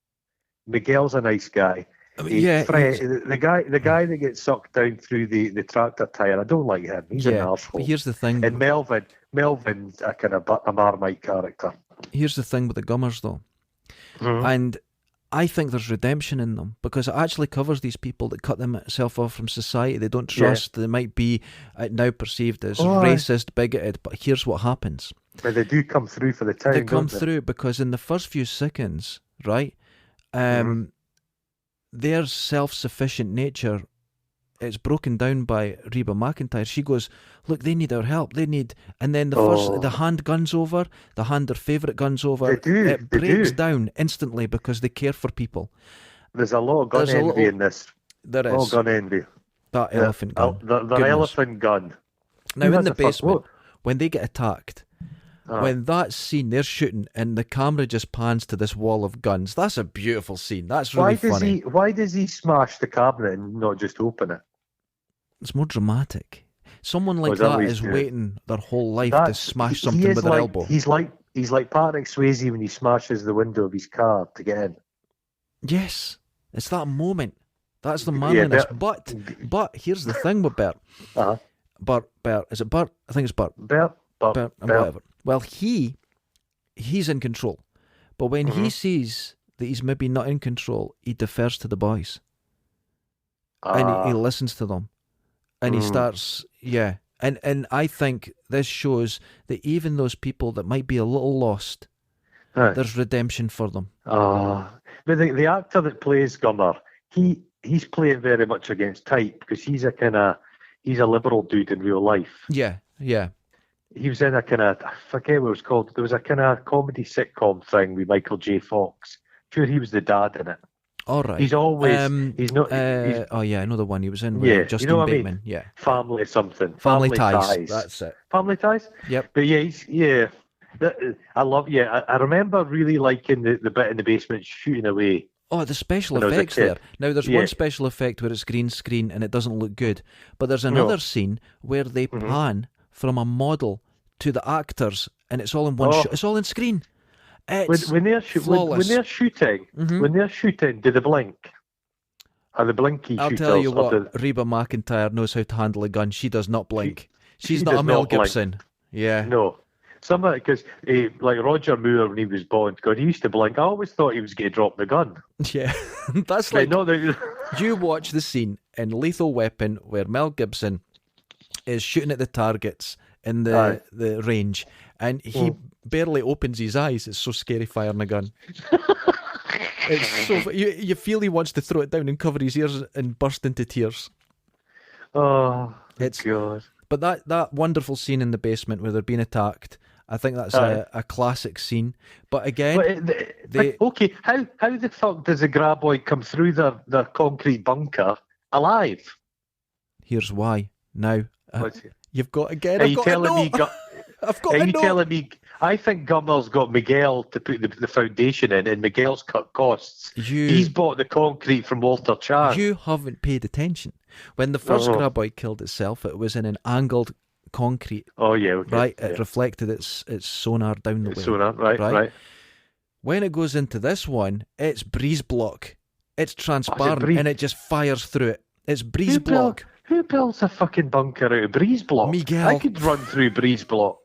Miguel's a nice guy. The guy that gets sucked down through the tractor tyre. I don't like him. He's an arsehole. But here's the thing. And Melvin's a kind of a Marmite character. Here's the thing with the Gummers, though. And I think there's redemption in them, because it actually covers these people that cut themselves off from society. They don't trust. They might be now perceived as racist, bigoted, but here's what happens. But they do come through for the town. They come through because in the first few seconds, right, their self-sufficient nature, it's broken down by Reba McEntire. She goes, look, they need our help. They need, and then the hand gun's over, their favourite gun's over. It breaks down instantly because they care for people. There's a lot of gun envy in this. There is. All gun envy. That elephant gun. The elephant gun. Now in the basement, when they get attacked, when that scene, they're shooting and the camera just pans to this wall of guns. That's a beautiful scene. That's really funny. Why does he smash the cabinet and not just open it? It's more dramatic. Someone like that is waiting their whole life to smash something with their elbow. He's like Patrick Swayze when he smashes the window of his car to get in. Yes, it's that moment. That's the manliness. But here's the thing with Bert. Bert, is it Bert? I think it's Bert. Bert, whatever. Well, he's in control. But when he sees that he's maybe not in control, he defers to the boys. And he listens to them. And he starts, And I think this shows that even those people that might be a little lost, there's redemption for them. But the actor that plays Gummer, he's playing very much against type, because he's a liberal dude in real life. Yeah. He was in a kind of, I forget what it was called. There was a kind of comedy sitcom thing with Michael J. Fox. Sure, he was the dad in it. All right. He's always. He's not. Oh yeah, I know the one he was in with Justin Bateman. I mean? Yeah. Family something. Family ties. That's it. Family Ties. Yep. But I love. I remember really liking the bit in the basement shooting away. Oh, the special effects there. Now, there's one special effect where it's green screen and it doesn't look good, but there's another scene where they pan from a model to the actors, and it's all in one shot. It's all in screen. It's when they're shooting, do they blink? Are they blinky shooters? I'll tell you what, Reba McEntire knows how to handle a gun. She does not blink. She's not a Mel Gibson. Yeah. No. Because like Roger Moore when he was Bond, God, he used to blink. I always thought he was going to drop the gun. Yeah. That's like you watch the scene in Lethal Weapon where Mel Gibson is shooting at the targets in the range, and he barely opens his eyes. It's so scary firing a gun. It's so you feel he wants to throw it down and cover his ears and burst into tears. Oh, God! But that wonderful scene in the basement where they're being attacked, I think that's a classic scene. But again, how the fuck does a graboid come through their concrete bunker alive? Here's why. Now. You've got again. Are you telling me? I think Gummer's got Miguel to put the foundation in, and Miguel's cut costs. He's bought the concrete from Walter Chang. You haven't paid attention. When the first graboid killed itself, it was in an angled concrete. Oh yeah, okay. Right. It reflected its sonar down the way. Sonar, right. When it goes into this one, it's breeze block. It's transparent and it just fires through it. It's breeze block. Who builds a fucking bunker out of breeze block? Miguel. I could run through breeze block.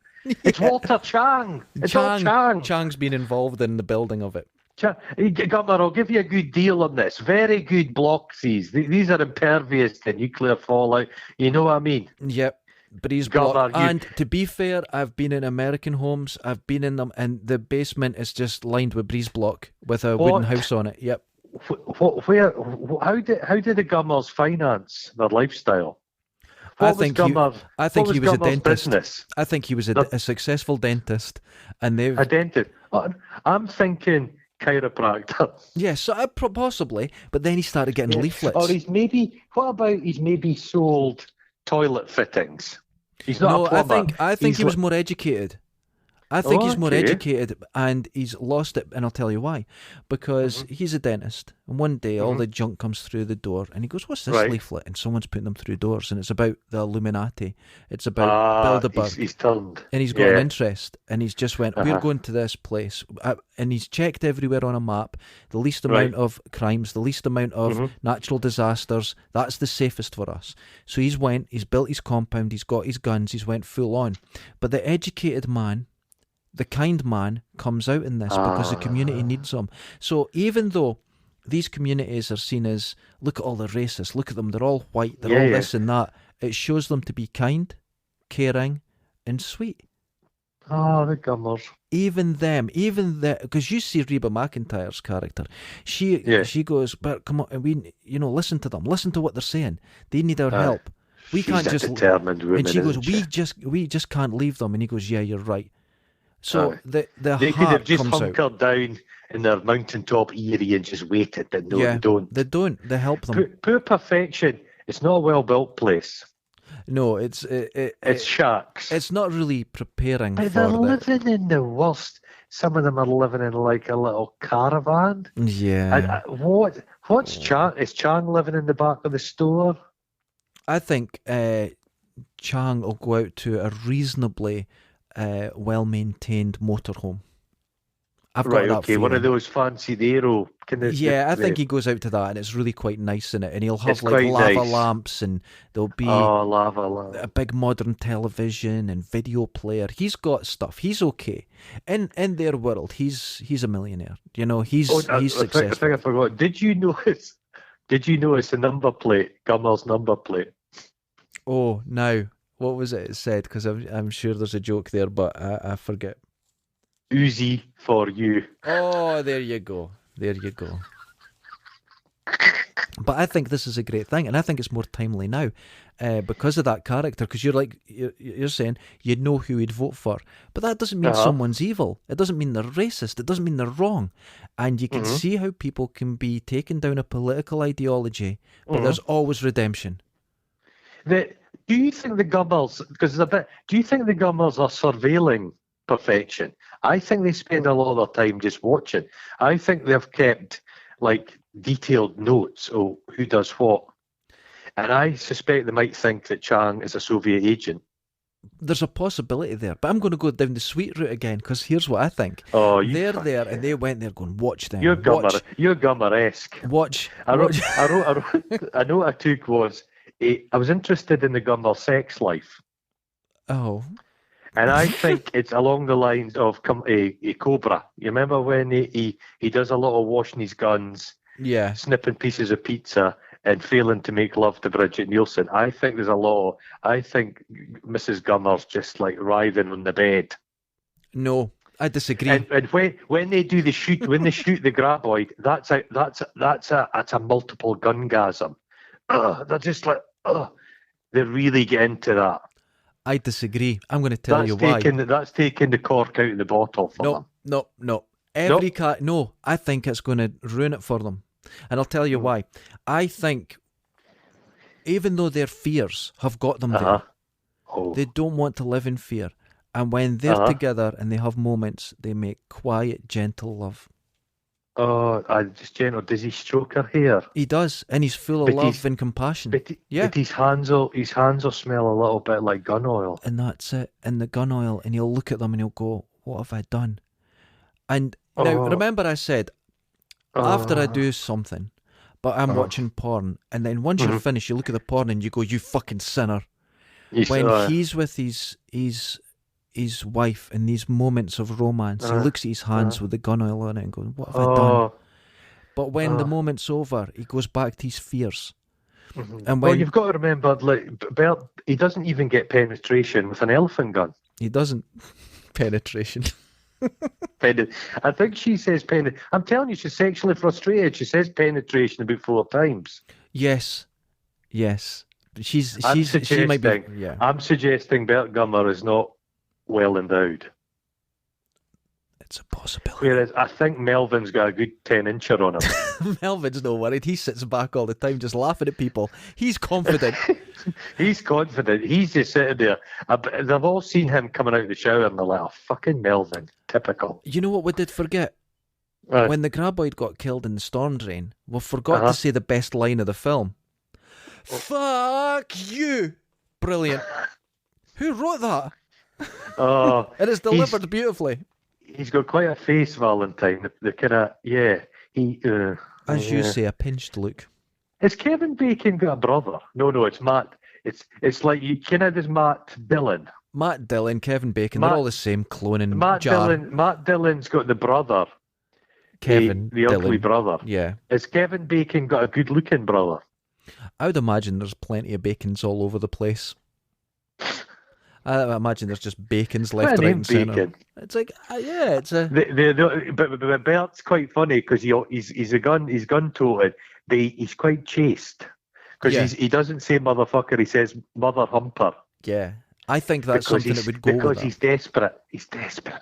It's Walter Chang. It's all Chang. Chang's been involved in the building of it. Gummer, I'll give you a good deal on this. Very good blocks. These are impervious to nuclear fallout. You know what I mean? Yep. Breeze block. And to be fair, I've been in American homes. I've been in them, and the basement is just lined with breeze block with a wooden house on it. Yep. How did the Gummers finance their lifestyle? I think he was a dentist. Business? I think he was a successful dentist, and a dentist. I'm thinking chiropractor. Yes, possibly, but then he started getting leaflets. Or he's maybe sold toilet fittings. He's not a plumber. I think he was more educated. I think he's more educated, and he's lost it, and I'll tell you why. Because he's a dentist, and one day all the junk comes through the door, and he goes, "What's this leaflet?" And someone's putting them through doors, and it's about the Illuminati. It's about Bilderberg. He's turned. And he's got an interest, and he's just went, "We're going to this place." And he's checked everywhere on a map, the least amount of crimes, the least amount of natural disasters. That's the safest for us. So he's built his compound, he's got his guns, he's went full on. But the educated man The kind man comes out in this because the community needs him. So even though these communities are seen as, look at all the racists, look at them, they're all white, they're all this and that, it shows them to be kind, caring, and sweet. Oh, the Gummers. Even because you see Reba McEntire's character, she goes, but come on, listen to them, listen to what they're saying. They need our help. We can't just. Determined woman, and she goes, we just can't leave them. And he goes, yeah, you're right. So they could have just hunkered down in their mountaintop eyrie and just waited, but no, they don't. They don't. They help them. Poor Perfection. It's not a well-built place. No, it's shacks. It's not really preparing. But they're living in the worst. Some of them are living in like a little caravan. Yeah. What's Chang? Is Chang living in the back of the store? I think Chang will go out to a reasonably well-maintained motorhome. I've got that feeling. One of those fancy Aero. I think he goes out to that, and it's really quite nice in it. And he'll have like lava lamps, and there'll be lava lamp, a big modern television and video player. He's got stuff. He's okay. In their world, he's a millionaire. You know, he's successful. I think I forgot. Did you notice the number plate, Gummer's number plate? Oh, now what was it said? Because I'm sure there's a joke there, but I forget. Uzi for you. Oh, there you go. But I think this is a great thing, and I think it's more timely now because of that character. Because you're saying you know who he'd vote for, but that doesn't mean someone's evil. It doesn't mean they're racist. It doesn't mean they're wrong. And you can see how people can be taken down a political ideology, but there's always redemption. Do you think the Gummers? Because do you think the Gummers are surveilling Perfection? I think they spend a lot of their time just watching. I think they've kept like detailed notes of who does what. And I suspect they might think that Chang is a Soviet agent. There's a possibility there, but I'm going to go down the sweet route again, because here's what I think. They're there, and they went there going, watch them. You're Gummer-esque. Watch. A note I took was, I was interested in the Gummer sex life. Oh. And I think it's along the lines of a Cobra. You remember when he does a lot of washing his guns, snipping pieces of pizza, and failing to make love to Bridget Nielsen? I think there's a lot. I think Mrs. Gummer's just like writhing on the bed. No, I disagree. And when they do the shoot, when they shoot the graboid, that's a multiple gungasm. They're just like, they really get into that. I disagree. I'm going to tell you why. That's taking the cork out of the bottle for them. No. No, I think it's going to ruin it for them. And I'll tell you why. I think, even though their fears have got them there, they don't want to live in fear. And when they're together and they have moments, they make quiet, gentle love. Oh, just gentle. Does he stroke her hair? He does, and he's full of love and compassion. But his hands will smell a little bit like gun oil. And that's it, and the gun oil, and he'll look at them and he'll go, what have I done? And now, remember I said, after I do something, but I'm watching porn, and then once you're finished, you look at the porn and you go, you fucking sinner. When he's with his wife in these moments of romance, he looks at his hands with the gun oil on it and goes, what have I done? But when the moment's over, he goes back to his fears. And well, you've got to remember, Bert, he doesn't even get penetration with an elephant gun. He doesn't. Penetration. I think she says penetration. I'm telling you, she's sexually frustrated. She says penetration about 4 times. Yes. She might be. Yeah. I'm suggesting Bert Gummer is not well endowed. It's a possibility. Whereas I think Melvin's got a good 10-incher on him. Melvin's no worried. He sits back all the time just laughing at people. He's confident. He's confident. He's just sitting there. They've all seen him coming out of the shower and they're like, oh, fucking Melvin. Typical. You know what we did forget? When the graboid got killed in the storm drain, we forgot to say the best line of the film. Fuck you. Brilliant. Who wrote that? And it's delivered beautifully. He's got quite a face, Valentine. The kind of, as you say, a pinched look. Has Kevin Bacon got a brother? No, it's Matt. It's like you kind of, there's Matt Dillon. Matt Dillon, Kevin Bacon, they're all the same cloning Matt jar. Dillon's got the brother. Kevin the ugly Dillon. brother. Yeah. Has Kevin Bacon got a good-looking brother? I would imagine there's plenty of Bacons all over the place. I imagine there's just Bacons left, right, and centre. It's like, yeah, it's a. But Bert's quite funny because he's gun toted, but he's quite chaste because he doesn't say motherfucker, he says mother humper. Yeah, I think that's something that would go because with he's desperate. He's desperate.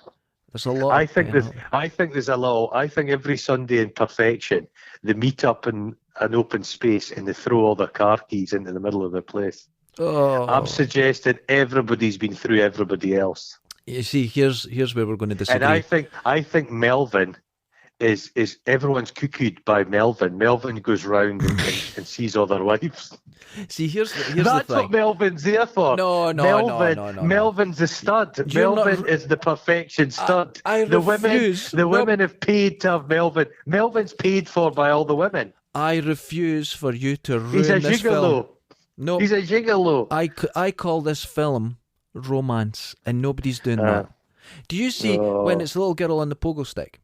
There's a lot. I think there's a lot. I think every Sunday in Perfection, they meet up in an open space and they throw all their car keys into the middle of the place. Oh. I'm suggesting everybody's been through everybody else. You see, here's where we're going to disagree. And I think Melvin is everyone's cuckooed by Melvin. Melvin goes round and sees other wives. See, here's That's the thing. what Melvin's there for. No. Melvin's a stud. Melvin is the perfection stud. I refuse. The women have paid to have Melvin. Melvin's paid for by all the women. I refuse for you to ruin He's a this gigolo. film. No, he's a gigolo. I call this film romance, and nobody's doing that. Do you see when it's the little girl on the pogo stick?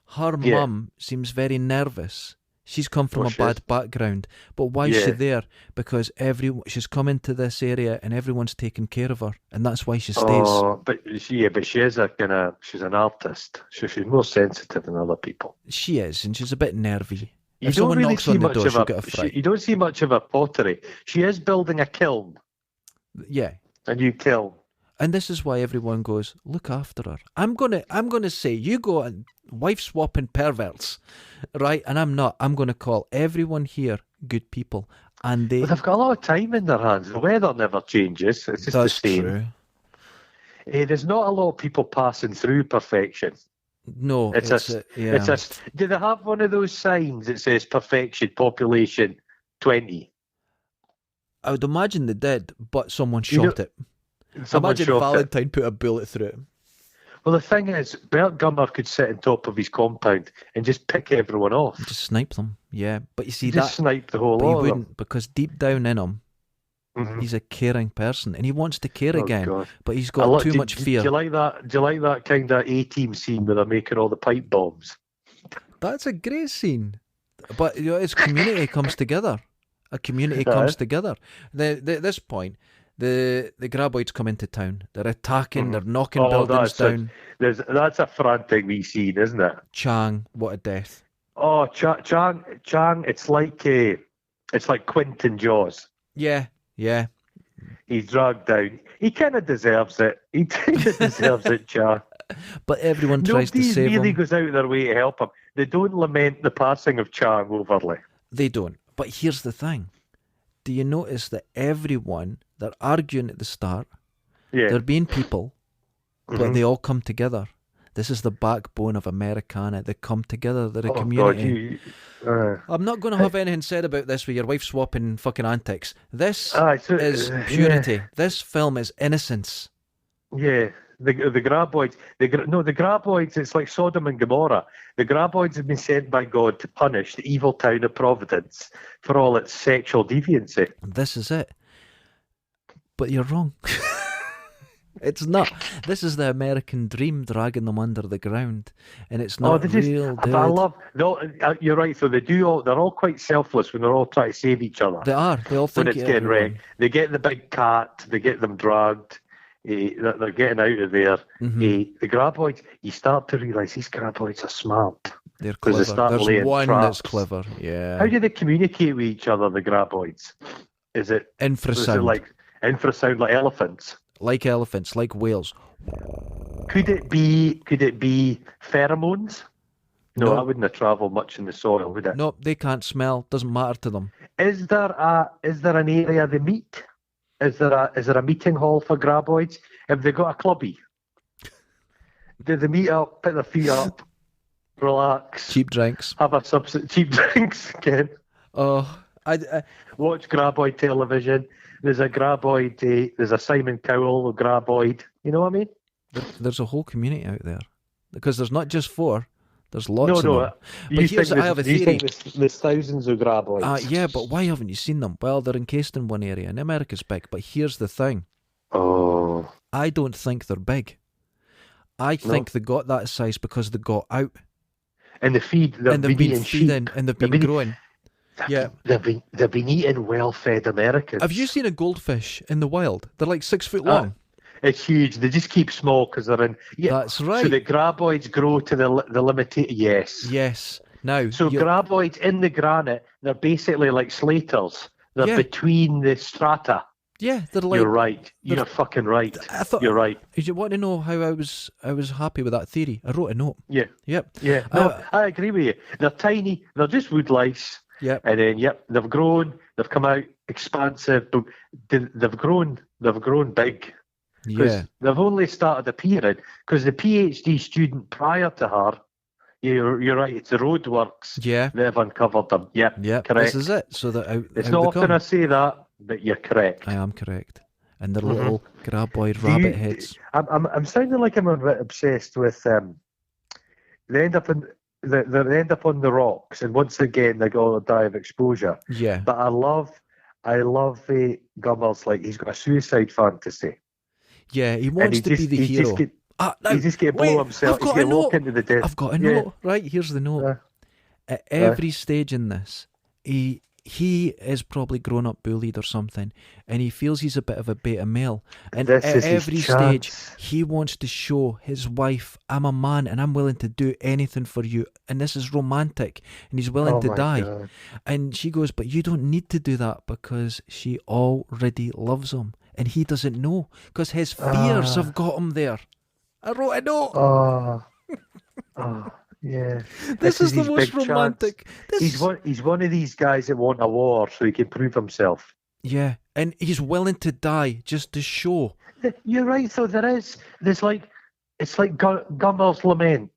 Her mum seems very nervous. She's come from a bad background, but why is she there? Because she's come into this area and everyone's taking care of her, and that's why she stays. Oh, but she is she's an artist, so she's more sensitive than other people. She is, and she's a bit nervy. You if don't someone really knocks see on the much door, of she'll get a fright. You don't see much of her pottery. She is building a kiln. Yeah, a new kiln. And this is why everyone goes, look after her. I'm gonna say, you go and wife swapping perverts, right? And I'm not. I'm gonna call everyone here good people, and they've got a lot of time in their hands. The weather never changes. It's just the same. True. There's not a lot of people passing through Perfection. No, do they have one of those signs that says Perfection population 20? I would imagine they did, but someone shot it. Imagine Valentine put a bullet through it. Well, the thing is, Bert Gummer could sit on top of his compound and just pick everyone off. Just snipe them, yeah. But you see, snipe the whole lot. But he wouldn't, because deep down in him, he's a caring person, and he wants to care again. God. But he's got too much fear. Do you like that kind of A-Team scene where they're making all the pipe bombs? That's a great scene. But it's community comes together. A community comes together. At this point, the graboids come into town. They're attacking. They're knocking buildings down. That's a frantic wee scene, isn't it? Chang, what a death! Oh, Chang! It's like Quentin Jaws. Yeah. He's dragged down. He kind of deserves it. He kind of deserves it, Chang. But everyone tries to save him. Nobody really goes out of their way to help him. They don't lament the passing of Chang overly. They don't. But here's the thing. Do you notice that everyone, they're arguing at the start, they're being people, but they all come together. This is the backbone of Americana. They come together. They're a community. I'm not going to have anything said about this with your wife swapping fucking antics. This is purity. Yeah. This film is innocence. Yeah. The graboids, the graboids, it's like Sodom and Gomorrah. The graboids have been sent by God to punish the evil town of Providence for all its sexual deviancy. This is it. But you're wrong. It's not. This is the American dream dragging them under the ground, and it's not real. You're right. So they're all quite selfless when they're all trying to save each other. They are. They all think when it's getting wrecked. They get the big cat. They get them dragged. They're getting out of there. The graboids, you start to realise these graboids are smart. They're clever. There's one that's clever. Yeah. How do they communicate with each other, the graboids? Is it infrasound? Is it like infrasound, like elephants? Like elephants, like whales. Could it be pheromones? No, that wouldn't have travelled much in the soil, would it? No, they can't smell. Doesn't matter to them. Is there an area they meet? Is there a meeting hall for graboids? Have they got a clubby? Do they meet up, put their feet up, relax, cheap drinks, have cheap drinks again? Oh, I watch graboid television. There's a graboid. There's a Simon Cowell graboid. You know what I mean? There's a whole community out there because there's not just 4. There's lots of them. But I have a theory. There's thousands of graboids. Yeah, but why haven't you seen them? Well, they're encased in one area, and America's big. But here's the thing. Oh. I don't think they're big. I think they got that size because they got out. And they've been feeding and they've been growing. Yeah, they've been eating well-fed Americans. Have you seen a goldfish in the wild? They're like 6 foot long. It's huge. They just keep small because they're in. Yeah, that's right. So the graboids grow to the limit. Yes. Now. So graboids in the granite, they're basically like slaters. They're between the strata. Yeah, they're like. You're right. You're fucking right. You're right. Did you want to know how I was happy with that theory? I wrote a note. Yeah. Yep. Yeah. No, I agree with you. They're tiny. They're just wood lice. Yep. And then they've grown. They've come out expansive. They've grown big. Yeah. They've only started appearing because the PhD student prior to her. You're right. It's the roadworks. Yeah. They've uncovered them. Yep. Correct. This is it. So that it's not often I say that, but you're correct. I am correct. And they're little graboid rabbit heads. I'm sounding like I'm a bit obsessed with they end up on the rocks, and once again they go die of exposure. Yeah. But I love Gummers. Like, he's got a suicide fantasy. Yeah, he wants to be the hero. He's just going to blow himself. He's going to walk into the death. I've got a note. Right, here's the note. At every stage in this, he is probably grown up bullied or something, and he feels he's a bit of a beta male. And at every stage, he wants to show his wife, I'm a man and I'm willing to do anything for you. And this is romantic, and he's willing to die. God. And she goes, but you don't need to do that because she already loves him. And he doesn't know because his fears have got him there. I wrote a note. Yeah. This is the most romantic. He's one of these guys that want a war so he can prove himself. Yeah, and he's willing to die just to show. You're right. So it's like Gummer's lament.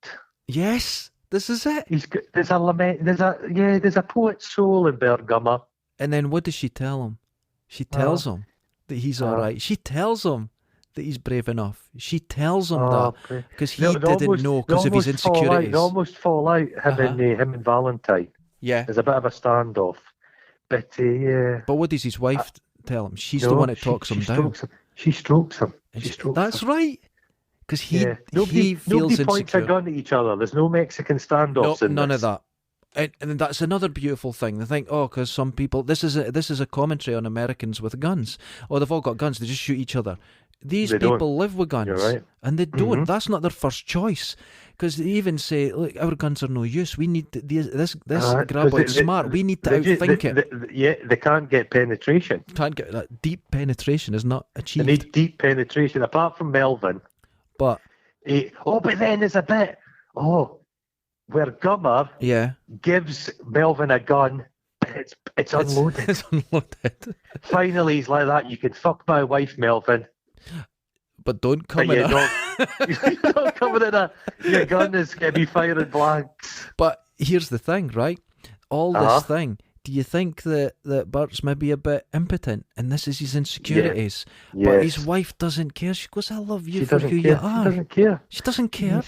Yes, this is it. There's a lament. There's a poet's soul in Bert Gummer. And then what does she tell him? She tells him that he's all right. She tells him that he's brave enough. She tells him that because he didn't know because of his insecurities. They almost fall out, him and Valentine. Yeah. There's a bit of a standoff. But But what does his wife tell him? She's the one that talks him down. She strokes him. That's right. Because he feels nobody points a gun at each other. There's no Mexican standoffs in none this. of that. And that's another beautiful thing. They think, because some people, this is a commentary on Americans with guns. They've all got guns. They just shoot each other. These people live with guns, right. And they don't. That's not their first choice. Because they even say, look, our guns are no use. We need this graboid's smart. We need to outthink it. They can't get penetration. Can't get that deep penetration is not achieved. They need deep penetration, apart from Melvin. But but then there's a bit where Gummer gives Melvin a gun. It's unloaded. It's unloaded. Finally, he's like that. You can fuck my wife, Melvin. But don't come in you're not coming in your gun is going to be firing blanks. But here's the thing, right? All this thing, do you think that Bert's maybe a bit impotent and this is his insecurities? Yeah. But his wife doesn't care. She goes, I love you for who you are. She doesn't care. She doesn't care.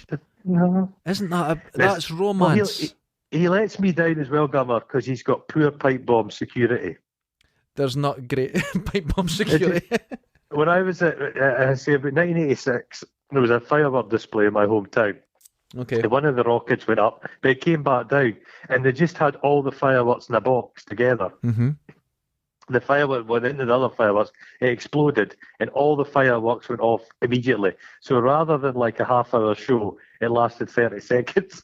No. Isn't that's romance? Well, he lets me down as well, Gummer, because he's got poor pipe bomb security. There's not great pipe bomb security. When I was about 1986, there was a firework display in my hometown. Okay. And one of the rockets went up, but it came back down, and they just had all the fireworks in a box together. Mm-hmm. The firework went into the other fireworks, it exploded, and all the fireworks went off immediately. So rather than like a half-hour show, it lasted 30 seconds.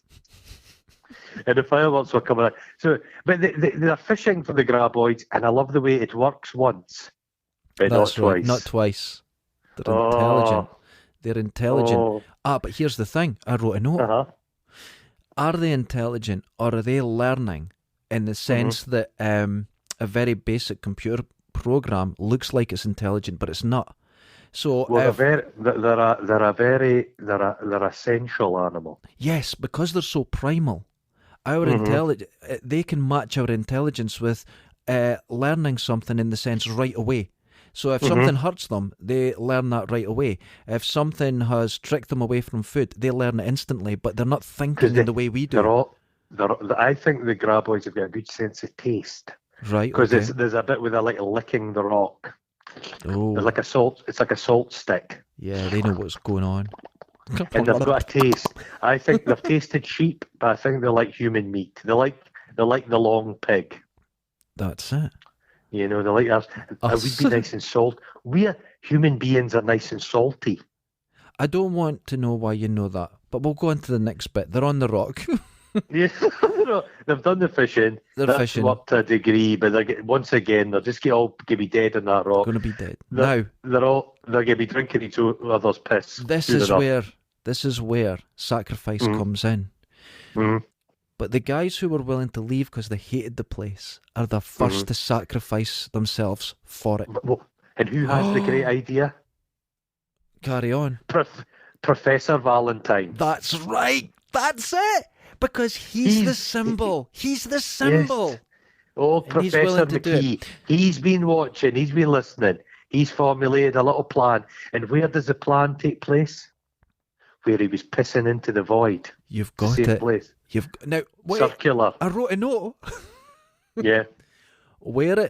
And the fireworks were coming out. So, but they're fishing for the graboids, and I love the way it works once. But that's not right. twice. Not twice. They're intelligent. They're intelligent. But here's the thing. I wrote a note. Are they intelligent or are they learning in the sense that a very basic computer program looks like it's intelligent, but it's not? So they're a sensual animal. Yes, because they're so primal. Our they can match our intelligence with learning something in the sense right away. So if something hurts them, they learn that right away. If something has tricked them away from food, they learn it instantly, but they're not thinking in the way we do. I think the graboids have got a good sense of taste. Right, because there's a bit where they're like licking the rock. Oh. It's like a salt stick. Yeah, they know what's going on. And they've got a taste. I think they've tasted sheep, but I think they like human meat. They like the long pig. That's it. You know, they like us. We'd be nice and salt. Human beings are nice and salty. I don't want to know why you know that, but we'll go on to the next bit. They're on the rock. Yeah, they've done the fishing. They're fishing up to a degree, but once again they're just all gonna be dead on that rock. Going to be dead. They're gonna be drinking each other's piss. This is where sacrifice comes in. Mm. But the guys who were willing to leave because they hated the place are the first to sacrifice themselves for it. And who has the great idea? Carry on. Professor Valentine. That's right. That's it. Because he's the symbol. He's the symbol. Yes. Oh, and Professor McKee. He's been watching. He's been listening. He's formulated a little plan. And where does the plan take place? Where he was pissing into the void. You've got it. Place. Now, wait, circular. I wrote a note. Yeah. Where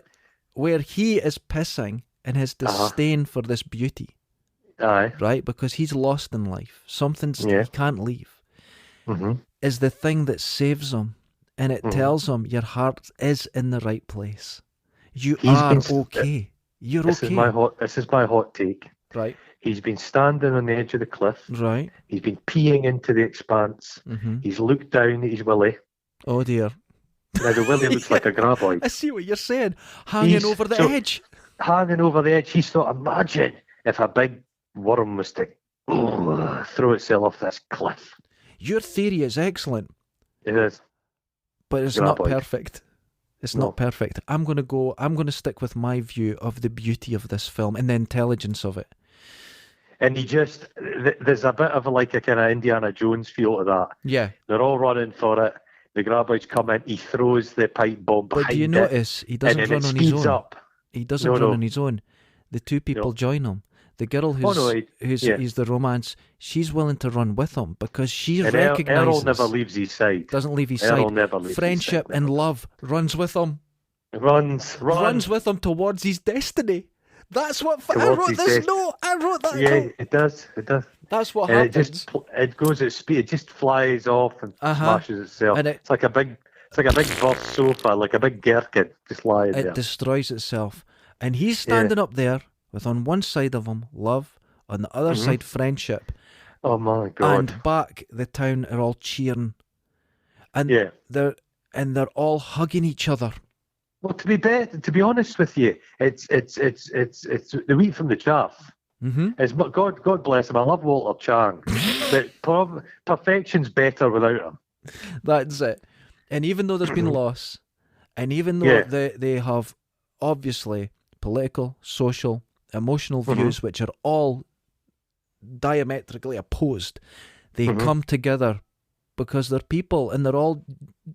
he is pissing in his disdain for this beauty. Aye. Right? Because he's lost in life. Something's he can't leave. Is the thing that saves him, and it tells him your heart is in the right place. You're okay. This is my hot take. Right. He's been standing on the edge of the cliff. Right. He's been peeing into the expanse. He's looked down at his willy. Oh dear. Now the willy looks like a graboid. I see what you're saying. Hanging over the edge. Hanging over the edge. He's thought, imagine if a big worm was to throw itself off this cliff. Your theory is excellent. It is. But it's not perfect. It's not perfect. I'm going to stick with my view of the beauty of this film and the intelligence of it. And there's a bit of like a kind of Indiana Jones feel to that. Yeah. They're all running for it. The graboids come in. He throws the pipe bomb behind it. But do you notice he doesn't run on his own? Up. He doesn't run on his own. The two people join him. The girl who's the romance, she's willing to run with him because she recognises. Errol never leaves his side. Doesn't leave his side. Never leaves Friendship his side, and love runs with him. Runs with him towards his destiny. That's what I wrote this note. I wrote that. Yeah, it does. That's what happens. It goes at speed. It just flies off and smashes itself. And it's like a big bus sofa, like a big gherkin, just lying there. It destroys itself, and he's standing up there with on one side of him love, on the other side friendship. Oh my God! And back the town are all cheering, and they're all hugging each other. Well, to be honest with you, it's the wheat from the chaff. It's God bless him. I love Walter Chang, but perfection's better without him. That's it. And even though there's been loss, and even though they have obviously political, social, emotional views which are all diametrically opposed, they come together because they're people and they're all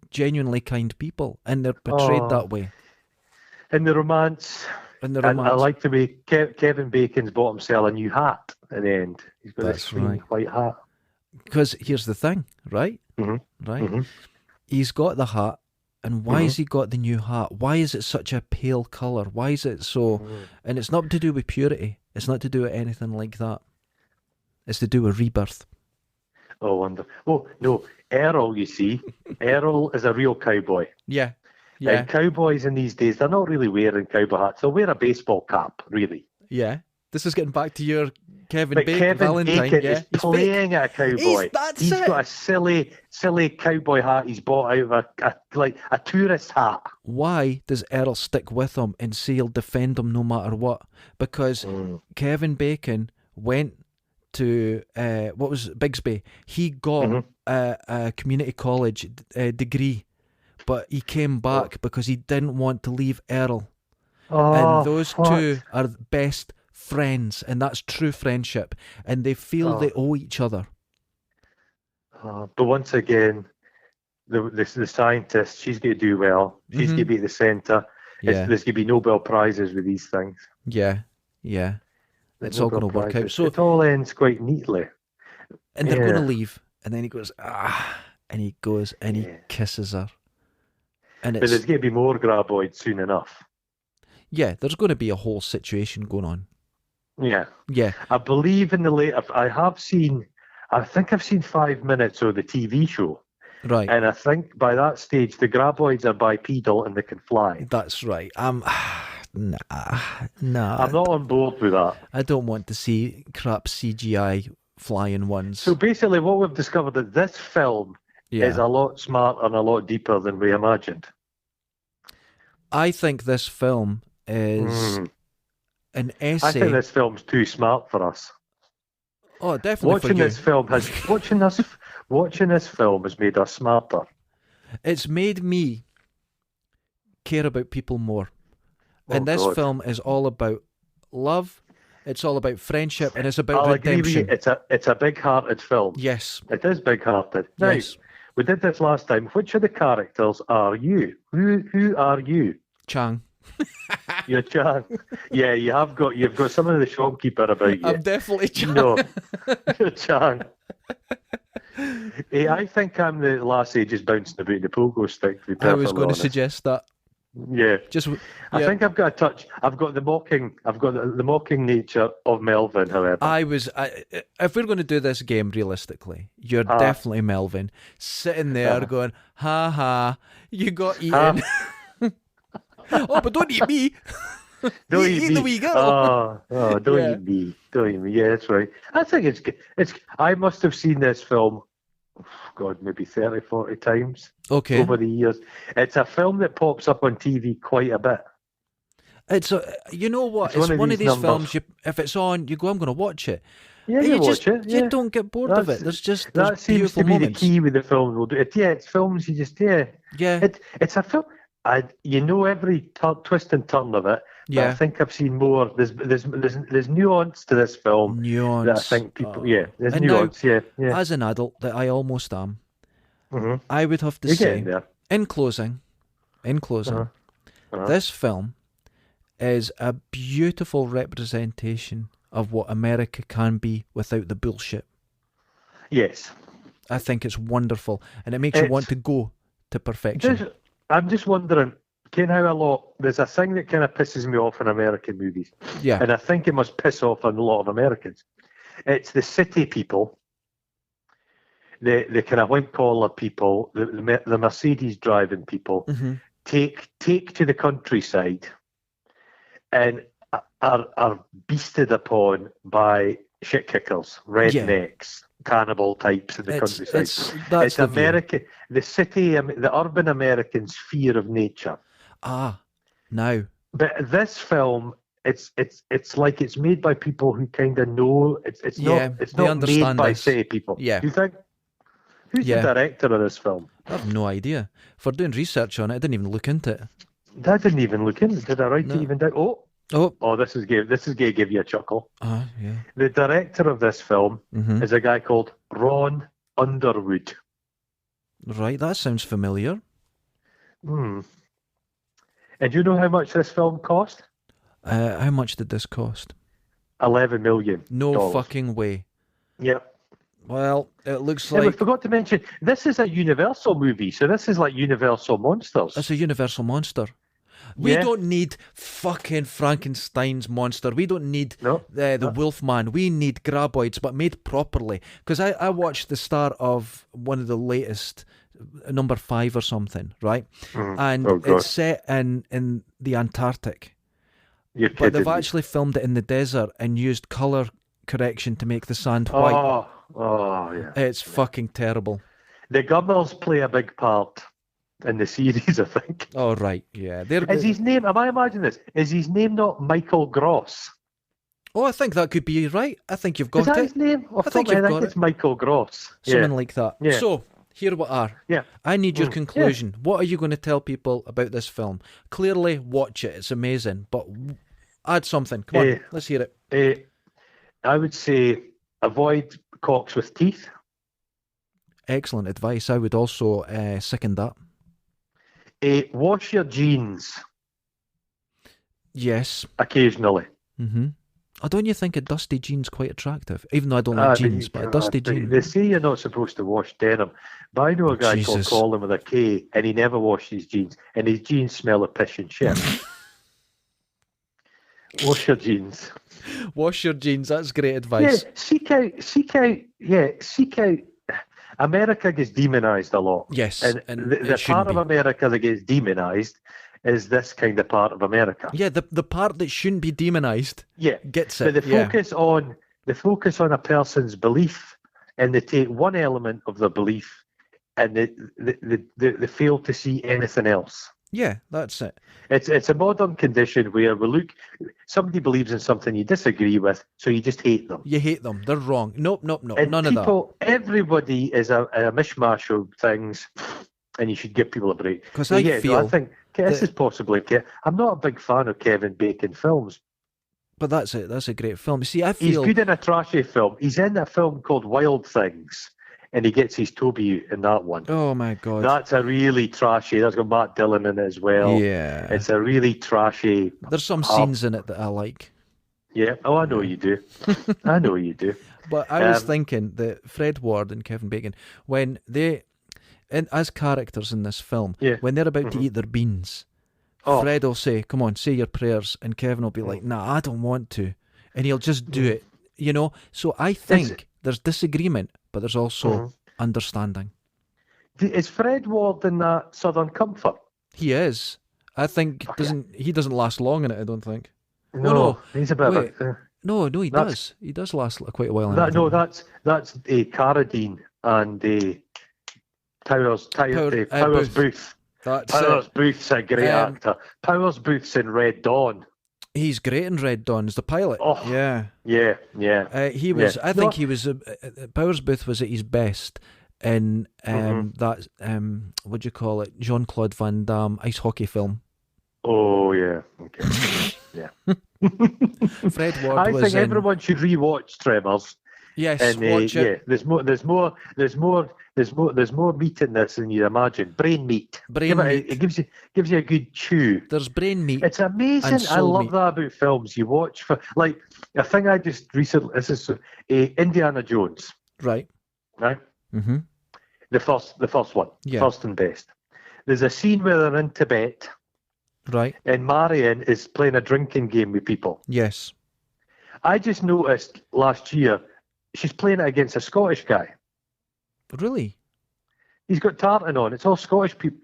genuinely kind people and they're portrayed that way. In the romance. I like the way Kevin Bacon's bought himself a new hat at the end. He's got this white hat. Because here's the thing, right? He's got the hat, and why has he got the new hat? Why is it such a pale colour? Why is it so... And it's not to do with purity. It's not to do with anything like that. It's to do with rebirth. Oh, wonderful. Oh, no, Errol, you see. Errol is a real cowboy. Yeah. And cowboys in these days, they're not really wearing cowboy hats. They'll wear a baseball cap, really. Yeah. This is getting back to your Kevin Bacon is playing at a cowboy. He's got a silly cowboy hat he's bought out of a tourist hat. Why does Errol stick with him and say he'll defend him no matter what? Because Kevin Bacon went to what was Bigsby. He got a community college degree, but he came back because he didn't want to leave Errol. And those two are best friends, and that's true friendship, and they feel they owe each other. But once again, the scientist, she's going to do well. She's going to be at the centre. There's going to be Nobel Prizes with these things. Yeah. It's all going to work out. So it all ends quite neatly. And they're going to leave, and then he goes, and he goes and he kisses her. But there's going to be more graboids soon enough. Yeah, there's going to be a whole situation going on. Yeah. Yeah. I believe in the late. I think I've seen 5 minutes of the TV show. Right. And I think by that stage, the graboids are bipedal and they can fly. That's right. Nah. I'm not on board with that. I don't want to see crap CGI flying ones. So basically, what we've discovered is this film is a lot smarter and a lot deeper than we imagined. I think this film is an essay. I think this film's too smart for us. Oh, definitely. Watching this film has made us smarter. It's made me care about people more. And this film is all about love. It's all about friendship, and it's about redemption. It's a big-hearted film. Yes, it is big-hearted. Now, yes. We did this last time. Which of the characters are you? Who are you? Chang. You're Chang. Yeah, you've got some of the shopkeeper about you. I'm definitely Chang. No, you're Chang. Hey, I think I'm the lassie just bouncing about the pogo stick. I was going to suggest that. Yeah, I think I've got a touch. I've got the mocking nature of Melvin. However, if we're going to do this game realistically, you're definitely Melvin, sitting there going, "Ha ha, you got eaten." Oh, but don't eat me. Don't eat me. The wee girl. Don't eat me. Don't eat me. Yeah, that's right. I think it's. I must have seen this film. God, maybe 30, 40 times over the years. It's a film that pops up on TV quite a bit. It's you know what? It's one of these films. If it's on, you go, I'm going to watch it. Yeah, you watch it. You don't get bored of it. There's that seems to be moments. The key with the film. We'll do it. Yeah, it's films. You just It's a film. Every twist and turn of it. Yeah, I think I've seen more. There's nuance to this film. Nuance. That I think people. There's nuance. Now, as an adult, that I almost am. I would have to say, in closing, this film is a beautiful representation of what America can be without the bullshit. Yes, I think it's wonderful, and it makes you want to go to perfection. I'm just wondering, there's a thing that kind of pisses me off in American movies. Yeah. And I think it must piss off a lot of Americans. It's the city people, the kind of white collar people, the Mercedes driving people, take to the countryside and are beasted upon by shit kickers, rednecks. Cannibal types in the countryside. It's America, the city, the urban American's fear of nature. Now. But this film, it's like it's made by people who kind of know. It's not made by city people. Yeah. Do you think? Who's the director of this film? I have no idea. For doing research on it, I didn't even look into it. I didn't even look into it. Did I write it even down? Oh, this is going to give you a chuckle. Yeah. The director of this film is a guy called Ron Underwood. Right, that sounds familiar. And do you know how much this film cost? How much did this cost? $11 million. No fucking way. Yep. Well, it looks like... we forgot to mention, this is a Universal movie, so this is like Universal Monsters. It's a Universal monster. We don't need fucking Frankenstein's monster. We don't need the Wolfman. We need graboids, but made properly. Because I watched the start of one of the latest, number 5 or something, right? And it's set in the Antarctic. But they've actually filmed it in the desert and used colour correction to make the sand white. Oh, yeah. It's fucking terrible. The Gubbers play a big part in the series, I think. Oh, right, yeah. Is his name, am I imagining this? Is his name not Michael Gross? Oh, I think that could be right. I think you've got it. Is that his name? I think it's Michael Gross. Something like that. Yeah. So, here we are. Yeah. I need your conclusion. What are you going to tell people about this film? Clearly, watch it. It's amazing. But add something. Come on, let's hear it. I would say avoid cocks with teeth. Excellent advice. I would also second that. Wash your jeans. Yes. Occasionally. Don't you think a dusty jean's quite attractive? Even though I don't like jeans, but a dusty jean. They say you're not supposed to wash denim, but I know a guy called Colin with a K, and he never washed his jeans, and his jeans smell of piss and shit. Wash your jeans. Wash your jeans. That's great advice. Yeah, seek out. America gets demonized a lot. Yes, and the part of America that gets demonized is this kind of part of America. Yeah, the part that shouldn't be demonized. Yeah, gets it. But the focus on a person's belief, and they take one element of their belief, and they fail to see anything else. Yeah, that's it. It's a modern condition where somebody believes in something you disagree with, so you just hate them. You hate them. They're wrong. Nope, and none of that. Everybody is a mishmash of things, and you should give people a break. Because I think this is possibly. I'm not a big fan of Kevin Bacon films. But that's it. That's a great film. See, I feel he's good in a trashy film. He's in a film called Wild Things, and he gets his Toby in that one. Oh my God, that's a really trashy. That's got Matt Dillon in it as well. Yeah, it's a really trashy. There's some scenes in it that I like. Yeah. Oh, I know you do. I know you do. But I was thinking that Fred Ward and Kevin Bacon, when as characters in this film, when they're about to eat their beans. Fred will say, "Come on, say your prayers," and Kevin will be like, "Nah, I don't want to," and he'll just do it, So I think there's disagreement, but there's also understanding. Is Fred Ward in that Southern Comfort? He is. I think he doesn't last long in it. I don't think. No, he's a bit. No, he does. He does last quite a while. That's a Carradine and a Powers Booth. Powers Booth's a great actor. Powers Booth's in Red Dawn. He's great in Red Dawn as the pilot. Oh, yeah. He was. I think he was. Powers Booth was at his best in that. What do you call it? Jean-Claude Van Damme ice hockey film. Oh yeah. Okay. Yeah. Fred Ward. I think everyone should rewatch Tremors. Yes, and, watch it. There's more meat in this than you imagine. Brain meat. It gives you a good chew. There's brain meat. It's amazing. I love that about films. You watch for like a thing I just recently. This is Indiana Jones. Right. Mm-hmm. The first one. Yeah. First and best. There's a scene where they're in Tibet. Right. And Marion is playing a drinking game with people. Yes. I just noticed last year. She's playing it against a Scottish guy. Really? He's got tartan on. It's all Scottish people.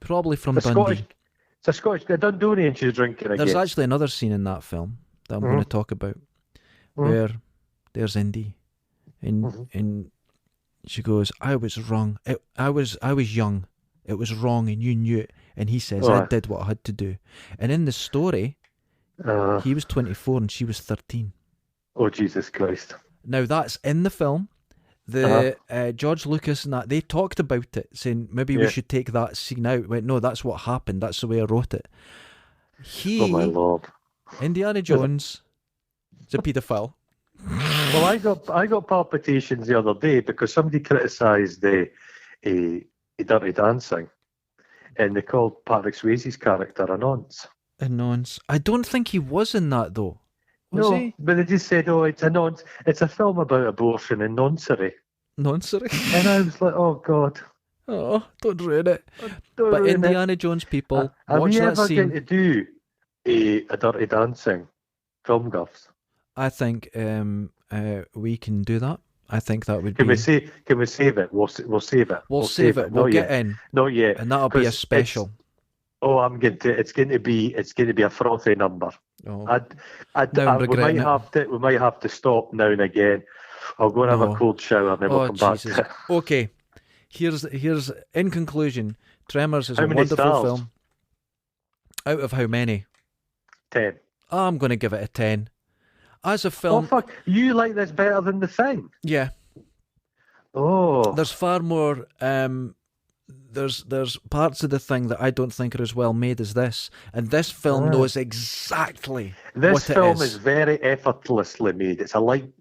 Probably from Dundee. It's a Scottish guy, Dundonian she's drinking again. There's actually another scene in that film that I'm going to talk about where there's Indy and she goes, "I was wrong. I was young. It was wrong and you knew it." And he says, "I did what I had to do." And in the story, he was 24 and she was 13. Oh, Jesus Christ. Now, that's in the film. George Lucas and that, they talked about it, saying maybe we should take that scene out. Went, no, that's what happened. That's the way I wrote it. Oh, my Lord. Indiana Jones is a paedophile. Well, I got palpitations the other day because somebody criticised the Dirty Dancing, and they called Patrick Swayze's character a nonce. A nonce. I don't think he was in that, though. Was he? But they just said, it's a nonce. It's a film about abortion and noncery. Noncery? And I was like, oh, God. Oh, don't ruin it. But Indiana Jones people, watch that scene. Are we ever going to do a Dirty Dancing film, Guffs? I think we can do that. I think that would be... Can we save it? We'll save it. We'll save it. We'll get in. Not yet. And that'll be a special. It's going to be a frothy number. Oh. We might have to stop now and again. I'll go and have a cold shower and then we'll come Jesus. back. Okay. Here's in conclusion, Tremors is a wonderful film. Out of how many? 10. I'm going to give it a 10. As a film... Oh, fuck. You like this better than The Thing? Yeah. Oh. There's far more... There's parts of The Thing that I don't think are as well made as this, and this film knows exactly this what film it is. Is very effortlessly made. It's a light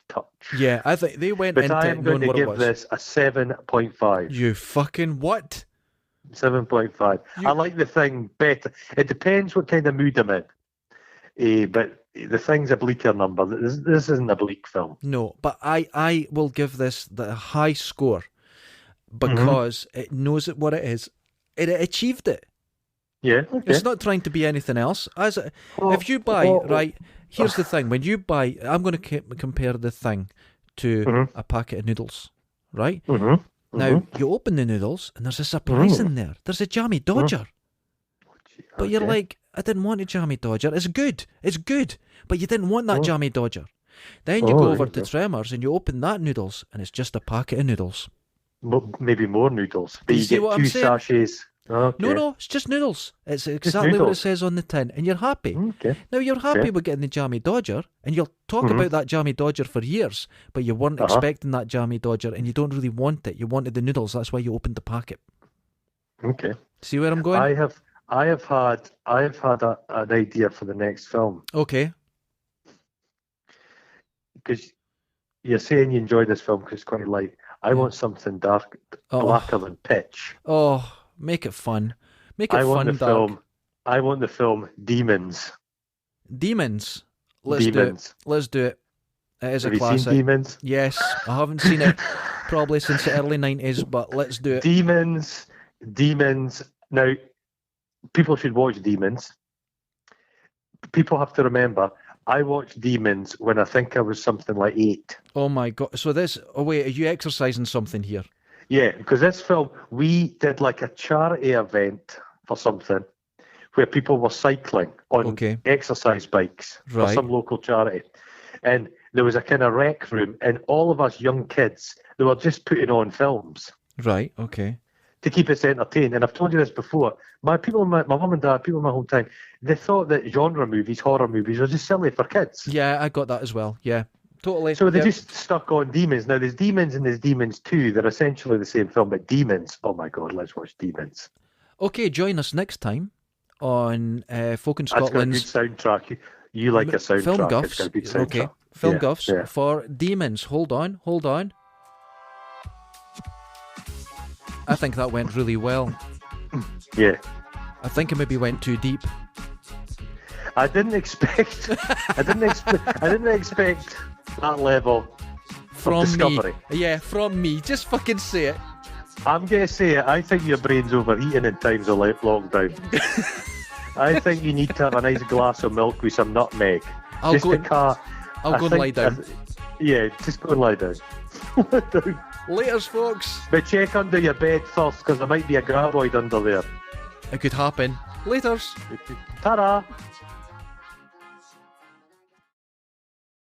touch. Yeah, I think they went into it. But I am going to give this a 7.5. You fucking what? 7.5. I like The Thing better. It depends what kind of mood I'm in. But The Thing's a bleaker number. This isn't a bleak film. No, but I will give this the high score. Because it knows what it is. It achieved it. Yeah, okay. It's not trying to be anything else. If you buy, right, here's the thing. When you buy, I'm going to compare the thing to a packet of noodles, right? Now, you open the noodles and there's a surprise in there. There's a jammy Dodger. But you're like, I didn't want a jammy Dodger. It's good. But you didn't want that jammy Dodger. Then you go over to Tremors and you open that noodles and it's just a packet of noodles. Maybe more noodles. But you get two sachets. Okay. No, it's just noodles. It's exactly what it says on the tin, and you're happy. Okay. Now, you're happy with getting the jammy Dodger, and you'll talk about that jammy Dodger for years, but you weren't expecting that jammy Dodger, and you don't really want it. You wanted the noodles. That's why you opened the packet. Okay. See where I'm going? I have had an idea for the next film. Okay. Because you're saying you enjoyed this film because it's quite light. I want something dark, blacker than pitch. Oh. Make it fun. Make it fun, dark. I want the film Demons. Demons? Let's do it. It is a classic. Have you seen Demons? Yes. I haven't seen it probably since the early 90s, but let's do it. Demons. Now, people should watch Demons. People have to remember, I watched Demons when I think I was something like 8. Oh my God. So wait, are you exercising something here? Yeah, because this film, we did like a charity event for something where people were cycling on exercise bikes for some local charity. And there was a kind of rec room, and all of us young kids, they were just putting on films. Right, okay. To keep us entertained. And I've told you this before, my mum and dad, people in my hometown, they thought that genre movies, horror movies, were just silly for kids. Yeah, I got that as well, yeah. Totally. So they just stuck on Demons. Now, there's Demons and there's Demons 2. They're essentially the same film, but Demons. Oh my God, let's watch Demons. Okay, join us next time on Folk in Scotland's... That's got a good soundtrack. You like a soundtrack. Film Guffs. It's got a good soundtrack. Okay, Film Guffs for Demons. Hold on. I think that went really well. Yeah. I think it maybe went too deep. I didn't expect that level from of discovery. Me. Yeah, from me. Just fucking say it. I'm going to say it. I think your brain's overeating in times of lockdown. I think you need to have a nice glass of milk with some nutmeg. I'll go and lie down. Yeah, just go and lie down. Laters, folks. But check under your bed first, because there might be a graboid under there. It could happen. Laters. Ta-da.